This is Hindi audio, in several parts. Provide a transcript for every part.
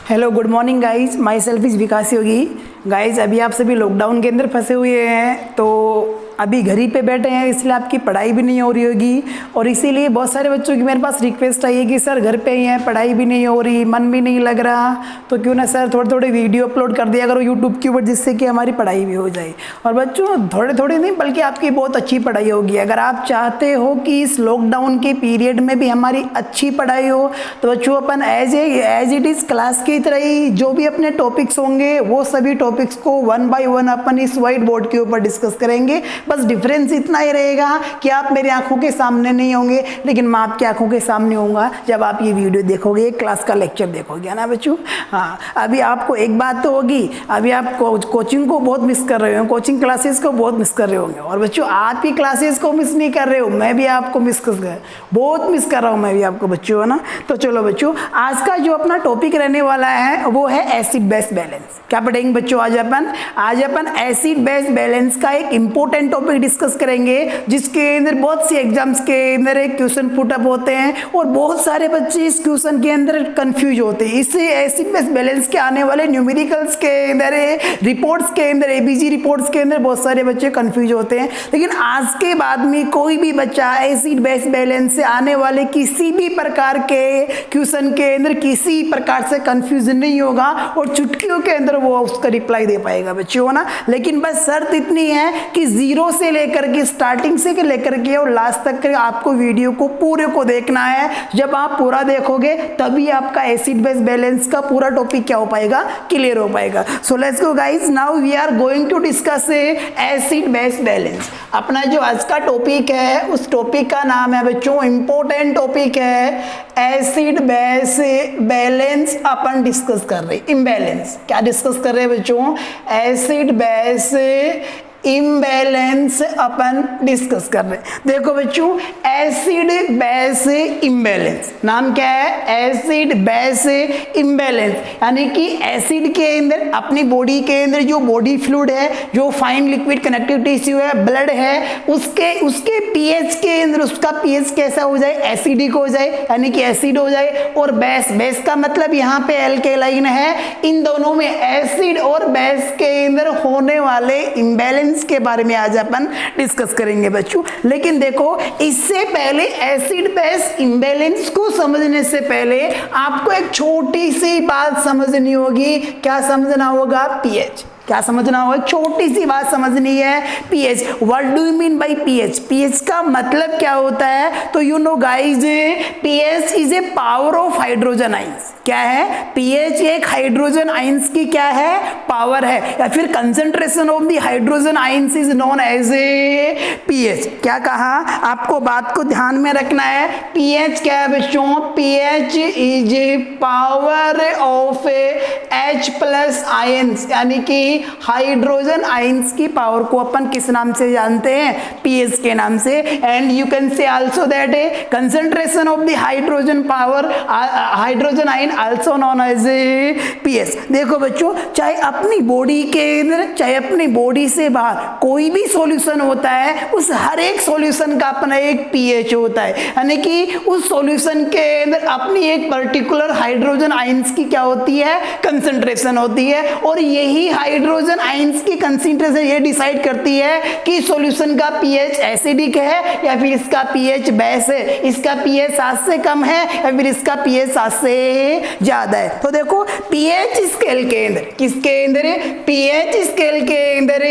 Hello good morning guys, my self is Vikas Yogi. Guys अभी आप सभी लॉकडाउन के अंदर फंसे हुए हैं, तो अभी घर ही पे बैठे हैं, इसलिए आपकी पढ़ाई भी नहीं हो रही होगी। और इसीलिए बहुत सारे बच्चों की मेरे पास रिक्वेस्ट आई है कि सर घर पे ही हैं, पढ़ाई भी नहीं हो रही, मन भी नहीं लग रहा, तो क्यों ना सर थोड़े थोड़े वीडियो अपलोड कर दिया करो यूट्यूब के ऊपर, जिससे कि हमारी पढ़ाई भी हो जाए। और बच्चों थोड़े थोड़े नहीं बल्कि आपकी बहुत अच्छी पढ़ाई होगी। अगर आप चाहते हो कि इस लॉकडाउन के पीरियड में भी हमारी अच्छी पढ़ाई हो, तो बच्चों अपन एज इट इज़ क्लास की तरह ही जो भी अपने टॉपिक्स होंगे वो सभी टॉपिक्स को वन बाय वन अपन इस व्हाइट बोर्ड के ऊपर डिस्कस करेंगे। बस डिफरेंस इतना ही रहेगा कि आप मेरी आंखों के सामने नहीं होंगे, लेकिन मैं आपकी आंखों के सामने होऊंगा जब आप ये वीडियो देखोगे, क्लास का लेक्चर देखोगे, है ना बच्चों। हाँ, अभी आपको एक बात तो होगी, अभी आप कोचिंग को बहुत मिस कर रहे हो, कोचिंग क्लासेस को बहुत मिस कर रहे होंगे। और बच्चों आप ही क्लासेस को मिस नहीं कर रहे हो, मैं भी आपको बहुत मिस कर रहा हूँ, मैं भी आपको बच्चों, है ना। तो चलो बच्चों, आज का जो अपना टॉपिक रहने वाला है वो है एसिड बेस बैलेंस। क्या पढ़ेंगे बच्चों आज अपन एसिड बेस बैलेंस का एक इंपॉर्टेंट टॉपिक डिस्कस करेंगे, जिसके अंदर बहुत सी एग्जाम्स के अंदर एक क्वेश्चन पुट अप होते हैं और बहुत सारे बच्चे इस क्वेश्चन के अंदर कंफ्यूज होते हैं। इससे एसिड बेस बैलेंस के आने वाले न्यूमेरिकल्स के अंदर, रिपोर्ट्स के अंदर, एबीजी रिपोर्ट्स के अंदर बहुत सारे बच्चे कंफ्यूज होते हैं। लेकिन आज के बाद में कोई भी बच्चा एसिड बेस बैलेंस से आने वाले किसी भी प्रकार के क्वेश्चन के अंदर किसी प्रकार से कंफ्यूज नहीं होगा और चुटकियों के अंदर वो उसका रिप्लाई दे पाएगा बच्चों, ना। लेकिन बस शर्त इतनी है कि जीरो से लेकर के, स्टार्टिंग से लेकर के और लास्ट तक आपको वीडियो को पूरे को देखना है। जब आप पूरा देखोगे तभी आपका एसिड बेस बैलेंस का पूरा टॉपिक क्या हो पाएगा, क्लियर हो पाएगा। So let's go guys, now we are going to discuss acid base balance. अपना जो आज का टॉपिक है उस टॉपिक का नाम है बच्चों, इंपॉर्टेंट टॉपिक है एसिड बेस बैलेंस। अपन डिस्कस कर रहे इम्बैलेंस, क्या डिस्कस कर रहे हैं बच्चों, एसिड बेस इम्बैलेंस अपन डिस्कस कर रहे हैं। देखो बच्चों, एसिड बेस इम्बैलेंस, नाम क्या है, एसिड बेस इम्बैलेंस। यानी कि एसिड के अंदर, अपनी बॉडी के अंदर जो बॉडी फ्लूइड है, जो फाइन लिक्विड कनेक्टिव टिश्यू है, ब्लड है, उसके पीएच के अंदर उसका पीएच कैसा हो जाए, एसिडिक हो जाए, यानी कि एसिड हो जाए। और बेस का मतलब यहाँ पे एल्केलाइन है। इन दोनों में, एसिड और बेस के अंदर होने वाले इम्बैलेंस के बारे में आज अपन डिस्कस करेंगे बच्चों। लेकिन देखो, इससे पहले एसिड बेस इम्बैलेंस को समझने से पहले आपको एक छोटी सी बात समझनी होगी। क्या समझना होगा, पीएच। क्या समझना होगा, छोटी सी बात समझनी है, pH. What do you mean by pH? PH का मतलब क्या होता है? तो you know guys, pH is a power of hydrogen ions. क्या है, पीएच एक हाइड्रोजन आइंस की क्या है, पावर है, या फिर concentration of the hydrogen ions is known as a pH. क्या कहा, आपको बात को ध्यान में रखना है। पीएच क्या है बच्चों, pH is a power of H plus ions, यानी कि हाइड्रोजन आइंस की पावर को अपन किस नाम से जानते हैं, पीएच के नाम से। And you can say also that concentration of the hydrogen power, hydrogen ion also known as pH. देखो बच्चों, चाहे अपनी बॉडी के अंदर, चाहे अपनी बॉडी से बाहर कोई भी सॉल्यूशन होता है, उस हर एक सॉल्यूशन का अपना एक पीएच होता है। यानी कि उस सॉल्यूशन के अंदर अपनी एक पर्टिकुलर हाइड्रोजन आइंस की क्या होती है, कंसंट्रेशन होती है। और यही हाइड्रोजन आइंस की कंसंट्रेशन ये डिसाइड करती है कि सॉल्यूशन का पीएच एसिडिक है या फिर इसका पीएच बेस है, इसका पीएच 7 से कम है या फिर इसका पीएच 7 से ज्यादा है। तो देखो, पीएच स्केल के अंदर, किसके अंदर, पीएच स्केल के अंदर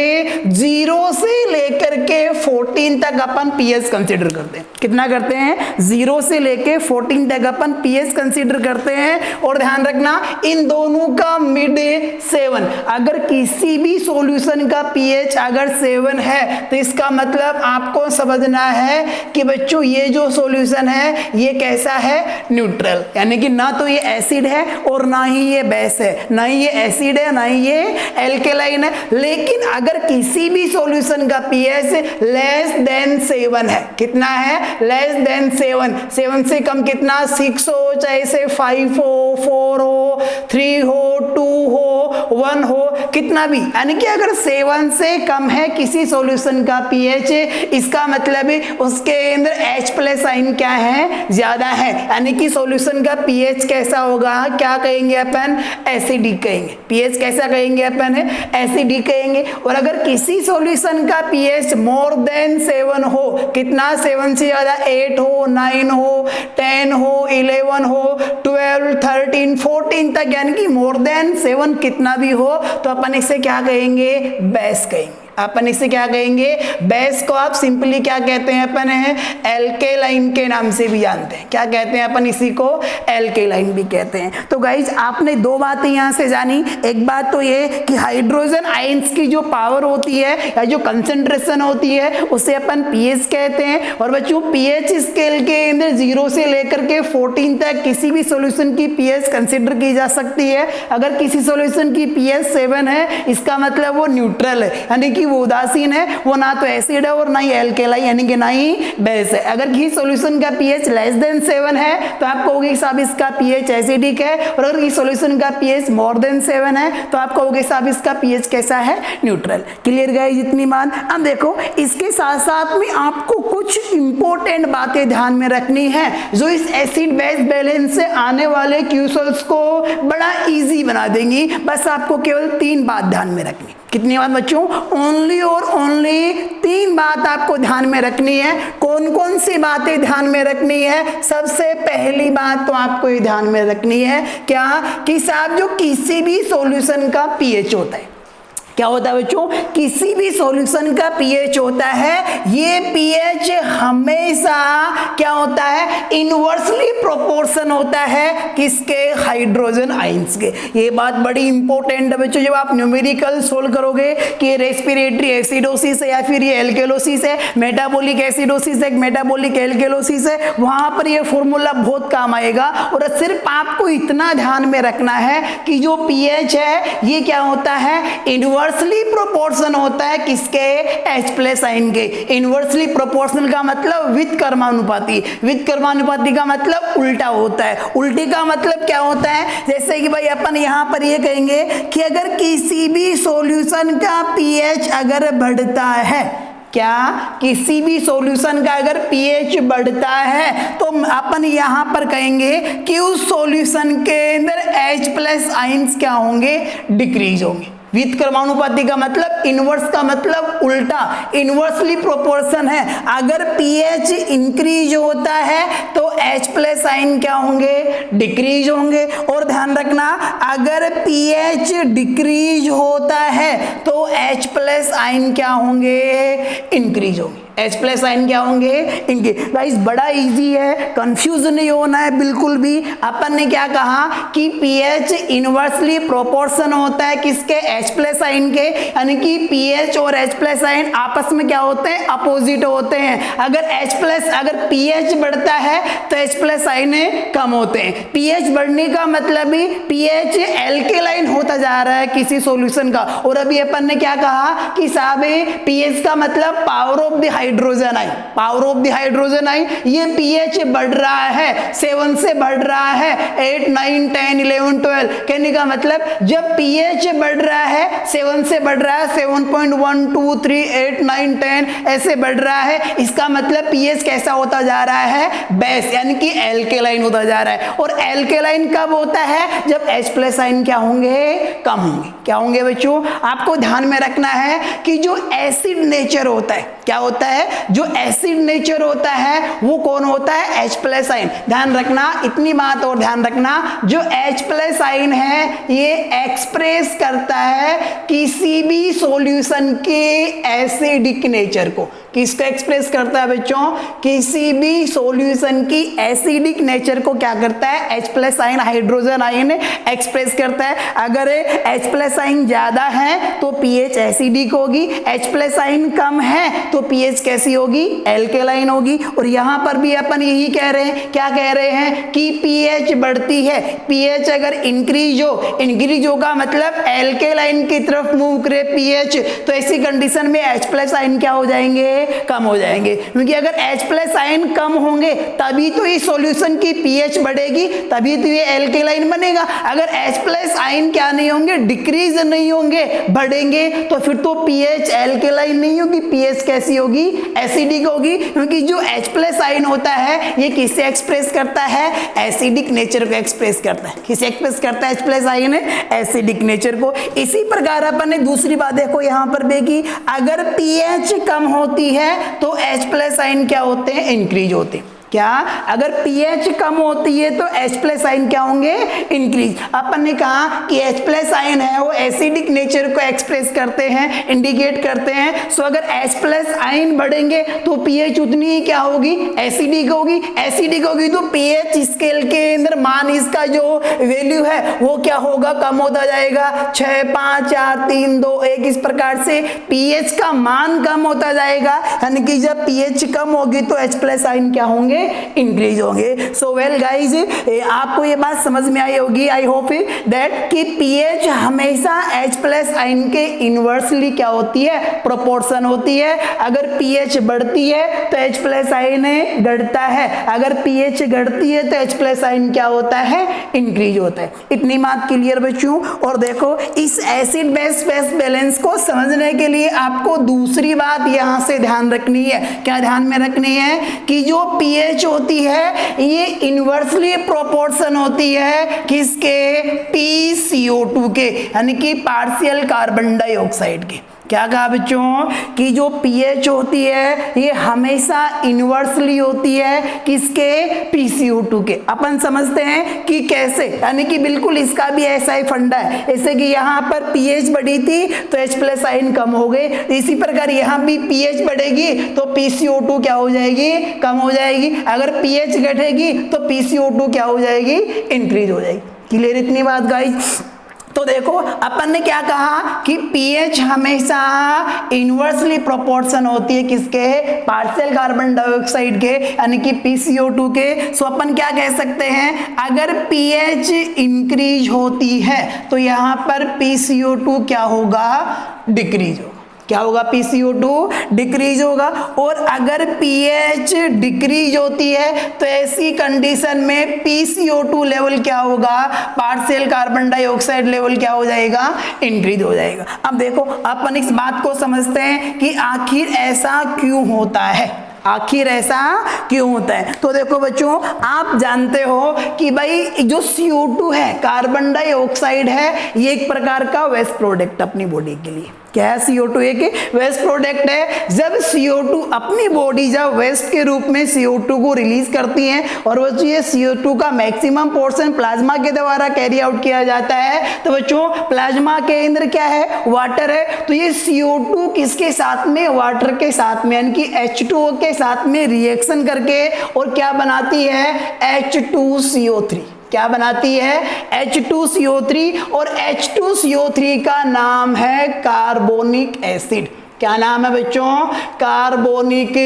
0 से लेकर के 14 तक अपन पीएच कंसीडर करते हैं। कितना करते हैं, 0 से लेके 14 तक अपन पीएच कंसीडर करते हैं। और ध्यान रखना, इन दोनों का मिड 7। अगर किसी भी सॉल्यूशन का पीएच अगर 7 है, तो इसका मतलब आपको समझना है कि बच्चों ये जो सॉल्यूशन है ये कैसा है, न्यूट्रल। यानी कि ना तो ये एसिड है और ना ही ये बेस है, ना ही ये एसिड है ना ही ये एल्केलाइन है। लेकिन अगर किसी भी सॉल्यूशन का पीएच लेस देन 7 है, कितना है, लेस देन 7 से कम कितना, 6 हो, चाहे से 5 हो, 4 हो, 3 हो, 2 हो, 1 हो, कितना भी, यानी कि अगर 7 से कम है किसी सॉल्यूशन का पीएच, इसका मतलब है उसके अंदर H प्लस आयन क्या है, ज्यादा है। यानी कि सॉल्यूशन का पीएच कैसा होगा, क्या कहेंगे अपन, एसिडिक कहेंगे। पीएच कैसा कहेंगे अपन, एसिडिक कहेंगे। और अगर किसी सॉल्यूशन का पीएच मोर देन 7 हो, कितना, 7 से ज्यादा, 8 हो, 9 हो, 10 हो, 11 हो, 12, 13, 14 तक, यानी कि मोर देन 7 कितना भी हो, तो अपन इसे क्या कहेंगे, बेस कहेंगे। अपन इसे क्या कहेंगे, बेस को आप सिंपली क्या कहते हैं अपन, है एल्केलाइन के नाम से भी जानते हैं। क्या कहते हैं अपन, इसी को एल्केलाइन भी कहते हैं। तो गाइज आपने दो बातें यहाँ से जानी। एक बात तो ये कि हाइड्रोजन आयंस की जो पावर होती है या जो कंसंट्रेशन होती है उसे अपन पीएच कहते हैं। और बच्चों पीएच स्केल के अंदर 0 से लेकर के 14 तक किसी भी सॉल्यूशन की पीएच कंसिडर की जा सकती है। अगर किसी सॉल्यूशन की पीएच 7 है, इसका मतलब वो न्यूट्रल है, यानी कि वो उदासीन है, वो ना तो एसिड है और ना ही एल्केलाई यानी कि ना ही बेस है। अगर किसी सॉल्यूशन का पीएच लेस देन 7 है तो आप कहोगे साहब इसका पीएच एसिडिक है। और अगर किसी सॉल्यूशन का पीएच मोर देन 7 है तो आप कहोगे साहब इसका पीएच कैसा है, न्यूट्रल। क्लियर गाइस इतनी मान। अब देखो इसके साथ साथ में आपको कुछ इंपॉर्टेंट बातें ध्यान में रखनी है जो इस एसिड बेस बैलेंस से आने वाले क्वेश्चंस को बड़ा इजी बना देंगी। बस आपको केवल 3 बात ध्यान में रखनी। कितनी बात बच्चों, ओनली और ओनली 3 बात आपको ध्यान में रखनी है। कौन कौन सी बातें ध्यान में रखनी है, सबसे पहली बात तो आपको ये ध्यान में रखनी है क्या, कि साहब जो किसी भी सॉल्यूशन का पीएच होता है, क्या होता है बच्चों, किसी भी सॉल्यूशन का पीएच होता है, ये पीएच हमेशा क्या होता है, इनवर्सली प्रोपोर्शन होता है किसके, हाइड्रोजन आयंस के। ये बात बड़ी इंपॉर्टेंट है बच्चों। जब आप न्यूमेरिकल सोल्व करोगे कि ये रेस्पिरेटरी एसिडोसिस है या फिर ये एल्केलोसिस है, मेटाबॉलिक एसिडोसिस है, मेटाबॉलिक एल्केलोसिस है, वहां पर ये फॉर्मूला बहुत काम आएगा। और सिर्फ आपको इतना ध्यान में रखना है कि जो पीएच है ये क्या होता है, इनवर्सली प्रोपोर्शन होता है किसके, H+ आयन के। इनवर्सली प्रोपोर्शनल का मतलब विद कर्मानुपाती, विद कर्मानुपाती का मतलब उल्टा होता है। उल्टे का मतलब क्या होता है, जैसे कि भाई अपन यहाँ पर ये कहेंगे कि अगर किसी भी सॉल्यूशन का पीएच अगर बढ़ता है, क्या, किसी भी सॉल्यूशन का अगर पीएच बढ़ता है तो अपन यहां पर कहेंगे कि उस सॉल्यूशन के अंदर H+ आयंस क्या होंगे, डिक्रीज होंगे। विद कर्मानुपाती का मतलब, इनवर्स का मतलब उल्टा, इनवर्सली प्रोपोर्शन है। अगर पीएच इंक्रीज होता है तो H+ आयन क्या होंगे, डिक्रीज होंगे। और ध्यान रखना अगर पीएच डिक्रीज होता है तो H+ आयन क्या होंगे, इंक्रीज होंगे। H+ आयन क्या होंगे, इनके। गाइस बड़ा इजी है, कंफ्यूज नहीं होना है बिल्कुल भी। अपन ने क्या कहा कि पीएच इनवर्सली प्रोपोर्शन होता है किसके, H+ आयन के, यानी कि पीएच और H+ आयन आपस में क्या होते हैं, अपोजिट होते हैं। अगर पीएच बढ़ता है तो H+ आयन कम होते हैं। पीएच बढ़ने का मतलब ही पीएच एल्केलाइन होता जा रहा है किसी सॉल्यूशन का। और अभी अपन ने क्या कहा कि साहब पीएच का मतलब power of the hydrogen ion, power of the hydrogen ion. ये पीएच बढ़ रहा है, 7 से बढ़ रहा है 8, 9, 10, 11, 12। कहने का मतलब जब पीएच बढ़ रहा है, 7 से बढ़ रहा है, 7.1, 2, 3, 8, 9, 10 ऐसे बढ़ रहा है, इसका मतलब पीएच कैसा होता जा रहा है, बेस यानी कि एल्केलाइन होता जा रहा है। और एल्केलाइन कब होता है, जब H+ आयन क्या होंगे, कम होंगे। क्या होंगे बच्चों, आपको ध्यान में रखना है कि जो एसिड नेचर होता है, क्या होता है, जो एसिड नेचर होता है वो कौन होता है, H+ आयन। ध्यान रखना इतनी बात और ध्यान रखना, जो H+ आयन है ये एक्सप्रेस करता है किसी भी सॉल्यूशन के एसिडिक नेचर को। किसको एक्सप्रेस करता है बच्चों, किसी भी सॉल्यूशन की एसिडिक नेचर को क्या करता है, H+ ion, hydrogen ion express करता है। अगर H+ आयन ज्यादा है तो पीएच एसिडिक होगी, H+ आयन कम है तो पीएच कैसी होगी, एल्केलाइन होगी। और यहां पर भी अपन यही कह रहे हैं, क्या कह रहे हैं कि पीएच बढ़ती है, पीएच अगर इंक्रीज हो, इंक्रीज होगा मतलब एल्केलाइन की तरफ मूव करे पीएच, तो ऐसी कंडीशन में H+ आयन क्या हो जाएंगे, कम हो जाएंगे, क्योंकि अगर H+ आयन कम होंगे तभी तो इस सॉल्यूशन की pH बढ़ेगी, तभी तो ये एल्केलाइन बनेगा। अगर H+ आयन क्या नहीं होंगे, डिक्रीज नहीं होंगे, बढ़ेंगे, तो फिर तो pH एल्केलाइन नहीं होगी, pH कैसी होगी, एसिडिक होगी, क्योंकि जो H+ आयन होता है ये किसे एक्सप्रेस करता है, एसिडिक नेचर को एक्सप्रेस करता है। किसे एक्सप्रेस करता है H+ आयन, एसिडिक नेचर को। इसी प्रकार अपन ने दूसरी बात देखो यहाँ पर देखी, अगर pH कम होती है तो H+ आयन क्या होते हैं, इंक्रीज होते हैं। क्या, अगर pH कम होती है तो H+ आयन क्या होंगे, इंक्रीज। अपन ने कहा कि H+ आयन है वो एसिडिक नेचर को एक्सप्रेस करते हैं, इंडिकेट करते हैं। सो अगर H+ आयन बढ़ेंगे तो pH उतनी ही क्या होगी, एसिडिक होगी। एसिडिक होगी तो pH स्केल के अंदर मान इसका जो वैल्यू है वो क्या होगा, कम होता जाएगा। 6, 5, 4, 3, 2, 1 इस प्रकार से pH का मान कम होता जाएगा, यानी कि जब pH कम होगी तो H+ आयन क्या होंगे, इंक्रीज होंगे। सो वेल गाइज, आपको ये बात समझ में आई होगी, आई होप दैट कि pH हमेशा H+ आयन के इनवर्सली क्या होती है, प्रोपोर्शन होती है। अगर pH बढ़ती है तो H+ आयन घटता है, अगर pH घटती है तो H+ आयन क्या होता है, इंक्रीज होता है। इतनी बात क्लियर बच्चों। और देखो इस एसिड बेस बैलेंस को समझने के लिए आपको दूसरी बात यहां से ध्यान रखनी है। क्या ध्यान में रखनी है, कि जो pH होती है ये इनवर्सली प्रोपोर्शन होती है किसके, PCO2 के, यानी कि पार्शियल कार्बन डाइऑक्साइड के। क्या कहा बच्चों, कि जो pH होती है ये हमेशा इनवर्सली होती है किसके, PCO2 के। अपन समझते हैं कि कैसे, यानी कि बिल्कुल इसका भी ऐसा ही फंडा है। जैसे कि यहाँ पर pH बढ़ी थी तो H+ आयन कम हो गए, इसी प्रकार यहाँ भी pH बढ़ेगी तो PCO2 क्या हो जाएगी, कम हो जाएगी। अगर pH घटेगी तो PCO2 क्या हो जाएगी, इंक्रीज हो जाएगी। क्लियर इतनी बात गाइस। तो देखो अपन ने क्या कहा कि pH हमेशा इनवर्सली प्रोपोर्शन होती है किसके, पार्शियल कार्बन डाइऑक्साइड के, यानी कि PCO2 के। सो अपन क्या कह सकते हैं, अगर pH इंक्रीज होती है तो यहाँ पर PCO2 क्या होगा, डिक्रीज होगा। क्या होगा, PCO2 डिक्रीज होगा। और अगर pH डिक्रीज होती है तो ऐसी कंडीशन में PCO2 लेवल क्या होगा, पार्शियल कार्बन डाइऑक्साइड लेवल क्या हो जाएगा, इंक्रीज हो जाएगा। अब देखो अपन इस बात को समझते हैं कि आखिर ऐसा क्यों होता है, आखिर ऐसा क्यों होता है। तो देखो बच्चों, आप जानते हो कि भाई जो CO2 है, कार्बन डाइऑक्साइड है, ये एक प्रकार का वेस्ट प्रोडक्ट अपनी बॉडी के लिए। क्या है, CO2 एक वेस्ट प्रोडक्ट है। जब CO2 अपनी बॉडी जब वेस्ट के रूप में CO2 को रिलीज करती है और वो ये CO2 का मैक्सिमम पोर्शन प्लाज्मा के द्वारा कैरी आउट किया जाता है, तो बच्चों प्लाज्मा के अंदर क्या है, वाटर है। तो ये CO2 किसके साथ में, वाटर के साथ में, यानी कि H2O के साथ में रिएक्शन करके और क्या बनाती है, H2CO3। क्या बनाती है, H2CO3। और H2CO3 का नाम है कार्बोनिक एसिड। क्या नाम है बच्चों, कार्बोनिक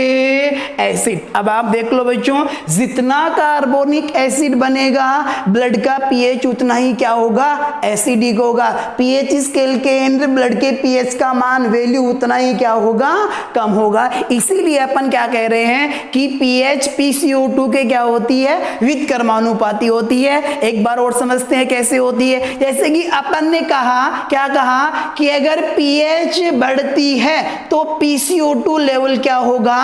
एसिड। अब आप देख लो बच्चों, जितना कार्बोनिक एसिड बनेगा ब्लड का pH उतना ही क्या होगा, एसिडिक होगा। pH स्केल के अंदर ब्लड के pH का मान वैल्यू उतना ही क्या होगा, कम होगा। इसीलिए अपन क्या कह रहे हैं कि pH PCO2 के क्या होती है, व्युत्क्रमानुपाती होती है। एक बार और समझते हैं कैसे होती है। जैसे कि अपन ने कहा, क्या कहा, कि अगर pH बढ़ती है तो PCO2 लेवल क्या होगा,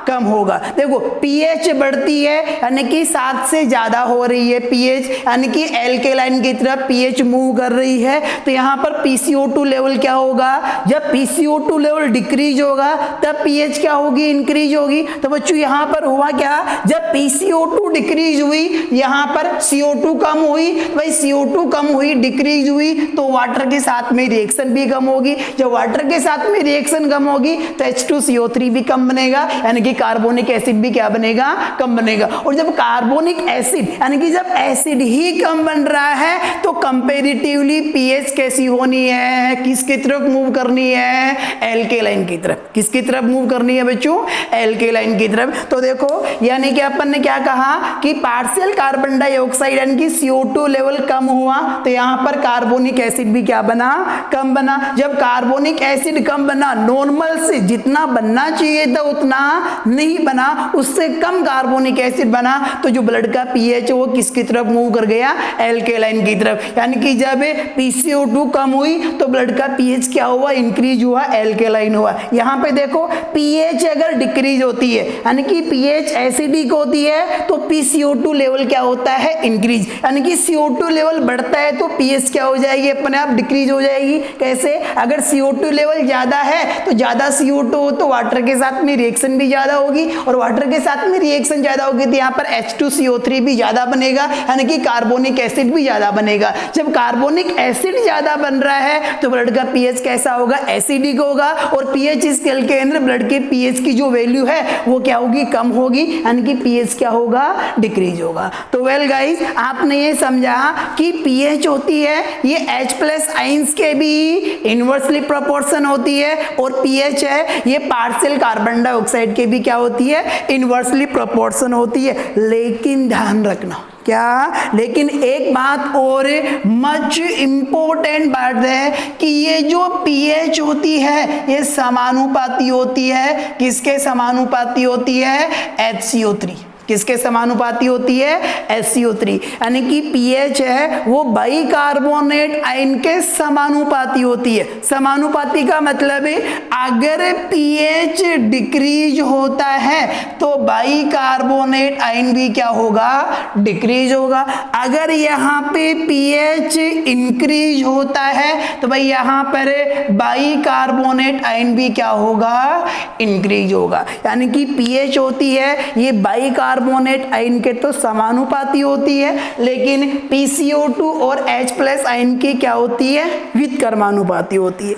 कम होगा। देखो pH बढ़ती है यानी कि 7 से ज्यादा हो रही है pH, यानी कि एल्केलाइन की तरफ pH मूव कर रही है, तो यहाँ पर PCO2 लेवल क्या होगा, जब PCO2 लेवल डिक्रीज होगा तब pH क्या होगी, इंक्रीज होगी। तो बच्चों यहाँ पर हुआ क्या, जब PCO2 डिक्रीज हुई, यहाँ पर CO2 कम हुई, भाई CO2 कम हुई, डिक्रीज हुई, तो वाटर के साथ में रिएक्शन भी कम होगी। जब वाटर के साथ में रिएक्शन कम होगी तो H2CO3 भी कम बनेगा, यानी कि कार्बोनिक एसिड भी क्या बनेगा, कम बनेगा। और जब कार्बोनिक एसिड यानी कि जब एसिड ही कम बन रहा है तो कंपैरेटिवली pH कैसी होनी है, किसकी तरफ मूव करनी है, एल्केलाइन की तरफ। किसकी तरफ मूव करनी है बच्चों, एल्केलाइन की तरफ। तो देखो यानी कि अपन ने क्या कहा कि पार्शियल कार्बन डाइऑक्साइड यानी कि CO2 लेवल कम हुआ तो यहाँ पर कार्बोनिक एसिड भी क्या बना, कम बना। जब कार्बोनिक एसिड कम बना, नॉर्मल से जितना बनना चाहिए था उतना नहीं बना, उससे कम कार्बोनिक एसिड बना, तो जो ब्लड का पीएच वो किसकी तरफ मूव कर गया, एल्केलाइन की तरफ। यानी कि जब PCO2 कम हुई तो ब्लड का पीएच क्या हुआ, इंक्रीज हुआ, एल्केलाइन हुआ। यहाँ पे देखो पीएच अगर डिक्रीज होती है यानी कि पीएच एसिडिक होती है तो PCO2 लेवल क्या होता है, इंक्रीज। यानी कि CO2 लेवल बढ़ता है तो पीएच क्या हो जाएगी, अपने आप डिक्रीज हो जाएगी। कैसे, अगर CO2 लेवल ज्यादा है तो ज्यादा CO2 हो तो वाटर के साथ में रिएक्शन भी ज्यादा होगी, और वाटर के साथ में रिएक्शन ज्यादा होगी तो यहाँ पर H2CO3 भी ज्यादा बनेगा, यानी कि कार्बोनिक एसिड भी ज्यादा बनेगा। जब कार्बोनिक एसिड ज्यादा बन रहा है तो ब्लड का पीएच कैसा होगा, एसिडिक होगा, और पीएच स्केल के अंदर ब्लड के पीएच की जो वैल्यू है वो क्या होगी, कम होगी, यानी कि पीएच क्या होगा, डिक्रीज होगा। तो वेल गाइस, आपने ये समझा कि पीएच होती है ये H+ आइंस के भी इनवर्सली प्रोपोर्शन होती है, और पीएच है ये पार्शियल कार्बन डाइऑक्साइड के भी क्या होती है, इनवर्सली प्रोपोर्शन होती है। लेकिन ध्यान रखना क्या, लेकिन एक बात और मच इंपॉर्टेंट बात है कि ये जो पीएच होती है ये समानुपाती होती है, किसके समानुपाती होती है, HCO3। किसके समानुपाती होती है, HCO3। यानी कि पीएच है वो बाइकार्बोनेट आयन के समानुपाती होती है। समानुपाती का मतलब है अगर पीएच डिक्रीज होता है तो बाइकार्बोनेट आयन भी क्या होगा, डिक्रीज होगा। अगर यहाँ पे पीएच इंक्रीज होता है तो भाई यहाँ पर बाइकार्बोनेट आयन भी क्या होगा, इंक्रीज होगा। यानी कि पीएच होती है ये बाइकार्बोनेट आयन के तो समानुपाती होती है, लेकिन PCO2 और H+ आयन की क्या होती है, व्युत्क्रमानुपाती होती है।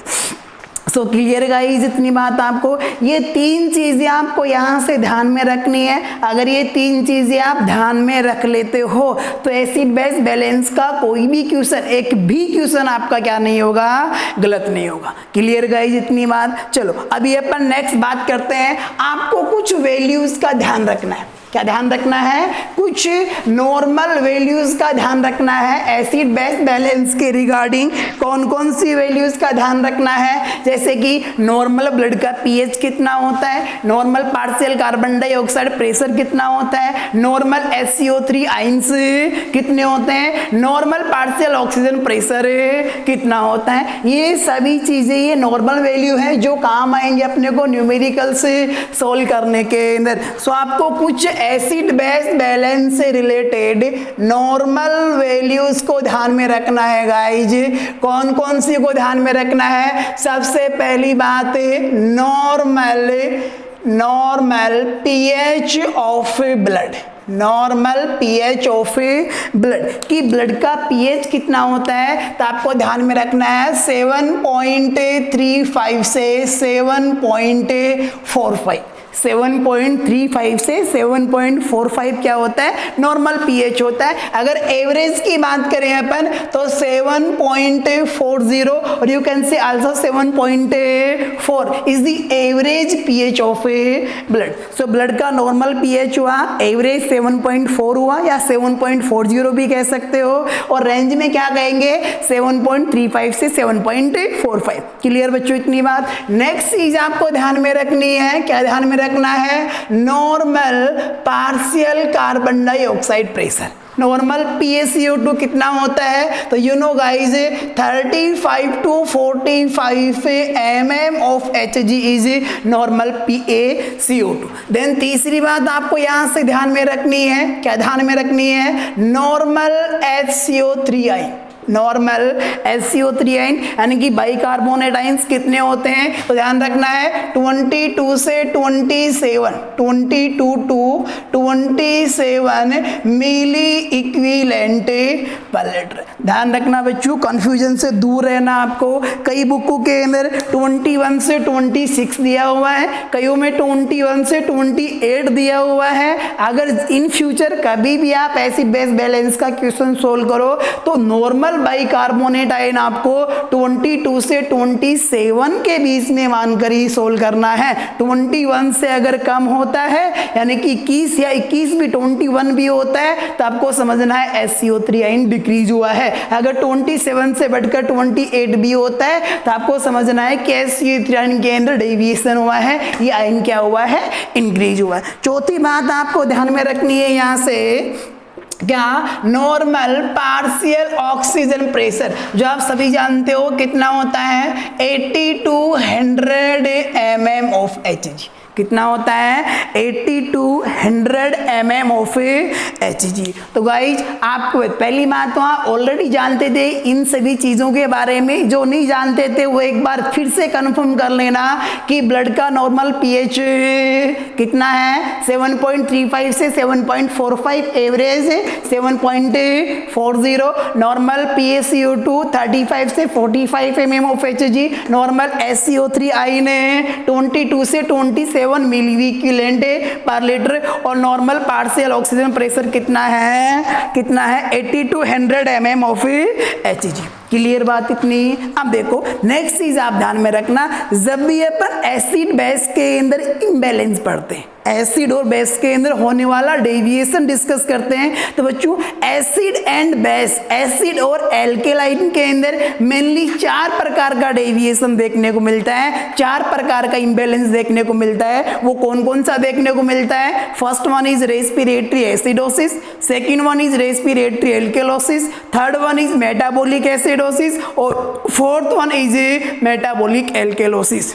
सो क्लियर गाइस, इतनी बात आपको, ये तीन चीजें आपको यहाँ से ध्यान में रखनी है। अगर ये तीन चीजें आप ध्यान में रख लेते हो तो एसिड बेस बैलेंस का कोई भी क्वेश्चन, एक भी क्वेश्चन आपका क्या नहीं होगा, गलत नहीं होगा। क्लियर गाइस, इतनी बात। चलो अभी अपन नेक्स्ट बात करते हैं। आपको कुछ वैल्यूज का ध्यान रखना है। क्या ध्यान रखना है, कुछ नॉर्मल वैल्यूज का ध्यान रखना है एसिड बेस बैलेंस के रिगार्डिंग। कौन कौन सी वैल्यूज का ध्यान रखना है, जैसे कि नॉर्मल ब्लड का पीएच कितना होता है, normal partial carbon dioxide pressure कितना होता है, नॉर्मल HCO3 आइंस कितने होते हैं, नॉर्मल पार्शियल ऑक्सीजन प्रेशर कितना होता है। ये सभी चीजें ये नॉर्मल वैल्यू है जो काम आएंगे अपने को न्यूमेरिकल से सोल्व करने के अंदर। सो आपको कुछ एसिड बेस बैलेंस से रिलेटेड नॉर्मल वैल्यूज को ध्यान में रखना है गाइज। कौन कौन सी को ध्यान में रखना है, सबसे पहली बात normal pH of blood. Normal pH of blood की ब्लड का पीएच कितना होता है तो आपको ध्यान में रखना है 7.35 से 7.45। 7.35 से 7.45 क्या होता है, नॉर्मल पीएच होता है। अगर एवरेज की बात करें अपन तो 7.40 और you can say also 7.4 is the average pH of blood. So blood का नॉर्मल पीएच हुआ, एवरेज 7.4 हुआ या 7.40 भी कह सकते हो, और रेंज में क्या कहेंगे 7.35 से 7.45। क्लियर बच्चों, इतनी बात। नेक्स्ट चीज आपको ध्यान में रखनी है, क्या ध्यान में रखना है, normal partial carbon dioxide pressure. Normal PaCO2 कितना होता है तो you know guys 35 to 45 mm of Hg is normal PaCO2। Then तीसरी बात आपको यहां से ध्यान में रखनी है, क्या ध्यान में रखनी है, normal HCO3 ion. Normal HCO3 ion यानी कि बाइकार्बोनेट आयंस कितने होते हैं तो ध्यान रखना है 22 से 27, 22 to 27 milliequivalent per litre. ध्यान रखना बच्चों, कंफ्यूजन से दूर रहना आपको। कई बुकों के अंदर 21 से 26 दिया हुआ है, कईयों में 21 से 28 दिया हुआ है। अगर इन फ्यूचर कभी भी आप एसिड बेस बैलेंस का क्वेश्चन सोल्व करो तो नॉर्मल बाइकार्बोनेट आयन आपको 22 से 27 के बीच में मानकर ही सोल्व करना है। 21 से अगर कम होता है यानी कि 21 या 21 भी 21 भी होता है तो आपको समझना है SiO3 आयन डिक्रीज हुआ है। अगर 27 से बढ़कर 28 भी होता है तो आपको समझना है कि SiO3 आयन के अंदर डेविएशन हुआ है, ये आयन क्या हुआ है, इंक्रीज हुआ है। चौथी बात आपको ध्यान में रखनी है यहां से, क्या, नॉर्मल पार्शियल ऑक्सीजन प्रेशर, जो आप सभी जानते हो कितना होता है, 80 to 100 mm ऑफ Hg। कितना होता है, 80 to 100 mm ऑफ Hg। तो गाइज आपको पहली बात तो आप ऑलरेडी जानते थे इन सभी चीज़ों के बारे में, जो नहीं जानते थे वो एक बार फिर से कंफर्म कर लेना कि ब्लड का नॉर्मल पीएच कितना है, 7.35 से 7.45, एवरेज 7.40, नॉर्मल PaCO2 35 से 45 mm of Hg, normal SiO3 ion 22 से 27 मिली इक्विवेलेंट पर लीटर, और नॉर्मल पार्शियल ऑक्सीजन प्रेशर कितना है, 80 to 100 mm of Hg। Clear बात इतनी। अब देखो नेक्स्ट चीज आप ध्यान में रखना, जब भी अपन एसिड बेस के अंदर इम्बैलेंस पढ़ते हैं, एसिड और बेस के अंदर होने वाला डेविएशन डिस्कस करते हैं, तो बच्चों एसिड एंड बेस, एसिड और एल्केलाइन के अंदर मेनली 4 प्रकार का डेविएशन देखने को मिलता है, 4 प्रकार का इम्बैलेंस देखने को मिलता है। वो कौन कौन सा देखने को मिलता है, first one is respiratory acidosis, second one is respiratory alkalosis, third one is metabolic acidosis, और fourth one is metabolic alkalosis.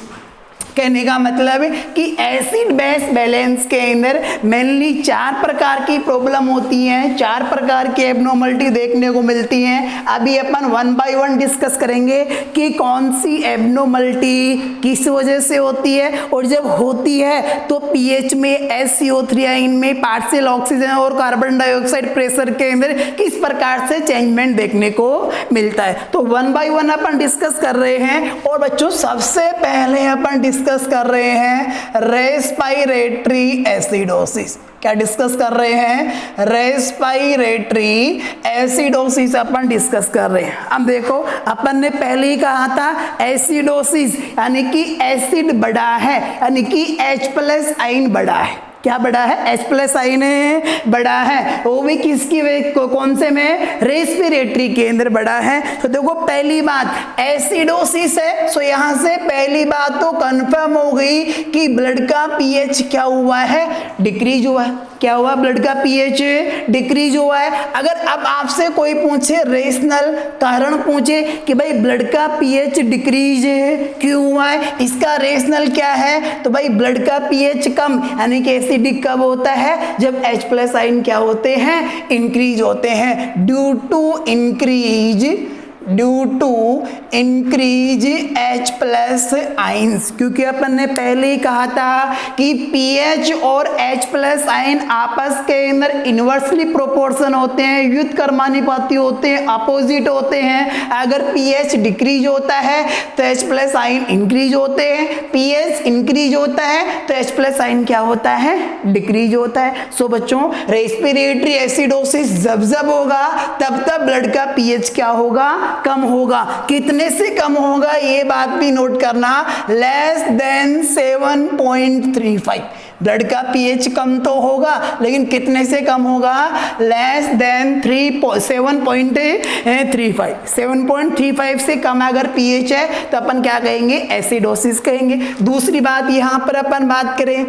कहने का मतलब है कि एसिड बेस बैलेंस के अंदर मेनली 4 प्रकार की प्रॉब्लम होती हैं, 4 प्रकार की एबनॉर्मलिटी देखने को मिलती हैं। अभी अपन 1 by 1 डिस्कस करेंगे कि कौन सी एबनॉर्मलिटी किस वजह से होती है, और जब होती है तो पीएच में, SiO3 आयन में, पार्शियल ऑक्सीजन और कार्बन डाइऑक्साइड प्रेशर के अंदर किस प्रकार से चेंजमेंट देखने को मिलता है। तो 1 by 1 अपन डिस्कस कर रहे हैं। और बच्चों सबसे पहले अपन डिस्कस कर रहे हैं रेस्पिरेटरी एसिडोसिस। क्या डिस्कस कर रहे हैं, रेस्पिरेटरी एसिडोसिस अपन डिस्कस कर रहे हैं। अब देखो अपन ने पहले ही कहा था एसिडोसिस यानी कि एसिड बड़ा है, यानी कि H+ आयन बड़ा है। क्या बड़ा है, H+ आयन बड़ा है, वो भी किसकी कौन से में, रेस्पिरेटरी के अंदर बड़ा है। तो देखो पहली बात एसिडोसिस है, सो यहां से पहली बात तो कंफर्म हो गई कि ब्लड का पीएच क्या हुआ है, डिक्रीज हुआ है। क्या हुआ, ब्लड का पीएच डिक्रीज हुआ है। अगर अब आपसे कोई पूछे रेशनल कारण पूछे कि भाई ब्लड का पीएच डिक्रीज क्यों हुआ है, इसका रेशनल क्या है, तो भाई ब्लड का पीएच कम यानी कि एसिडिक कब होता है, जब H+ आयन क्या होते हैं, इंक्रीज होते हैं, due to increase H+ ions. क्योंकि अपन ने पहले ही कहा था कि पीएच और H+ आयन आपस के अंदर इनवर्सली प्रोपोर्शन होते हैं, युद्ध कर्मानुपाती होते हैं, अपोजिट होते हैं। अगर पीएच डिक्रीज होता है तो H+ आयन इंक्रीज होते हैं, पीएच इंक्रीज होता है तो H+ आयन क्या होता है, डिक्रीज होता है। सो बच्चों रेस्पिरेटरी एसिडोसिस जब होगा तब ब्लड का पीएच क्या होगा, कम होगा। कितने से कम होगा ये बात भी नोट करना, लेस देन 7.35। ब्लड का पीएच कम तो होगा लेकिन कितने से कम होगा, लेस देन 7.35 से कम अगर पीएच है तो अपन क्या कहेंगे, एसिडोसिस कहेंगे। दूसरी बात यहां पर अपन बात करें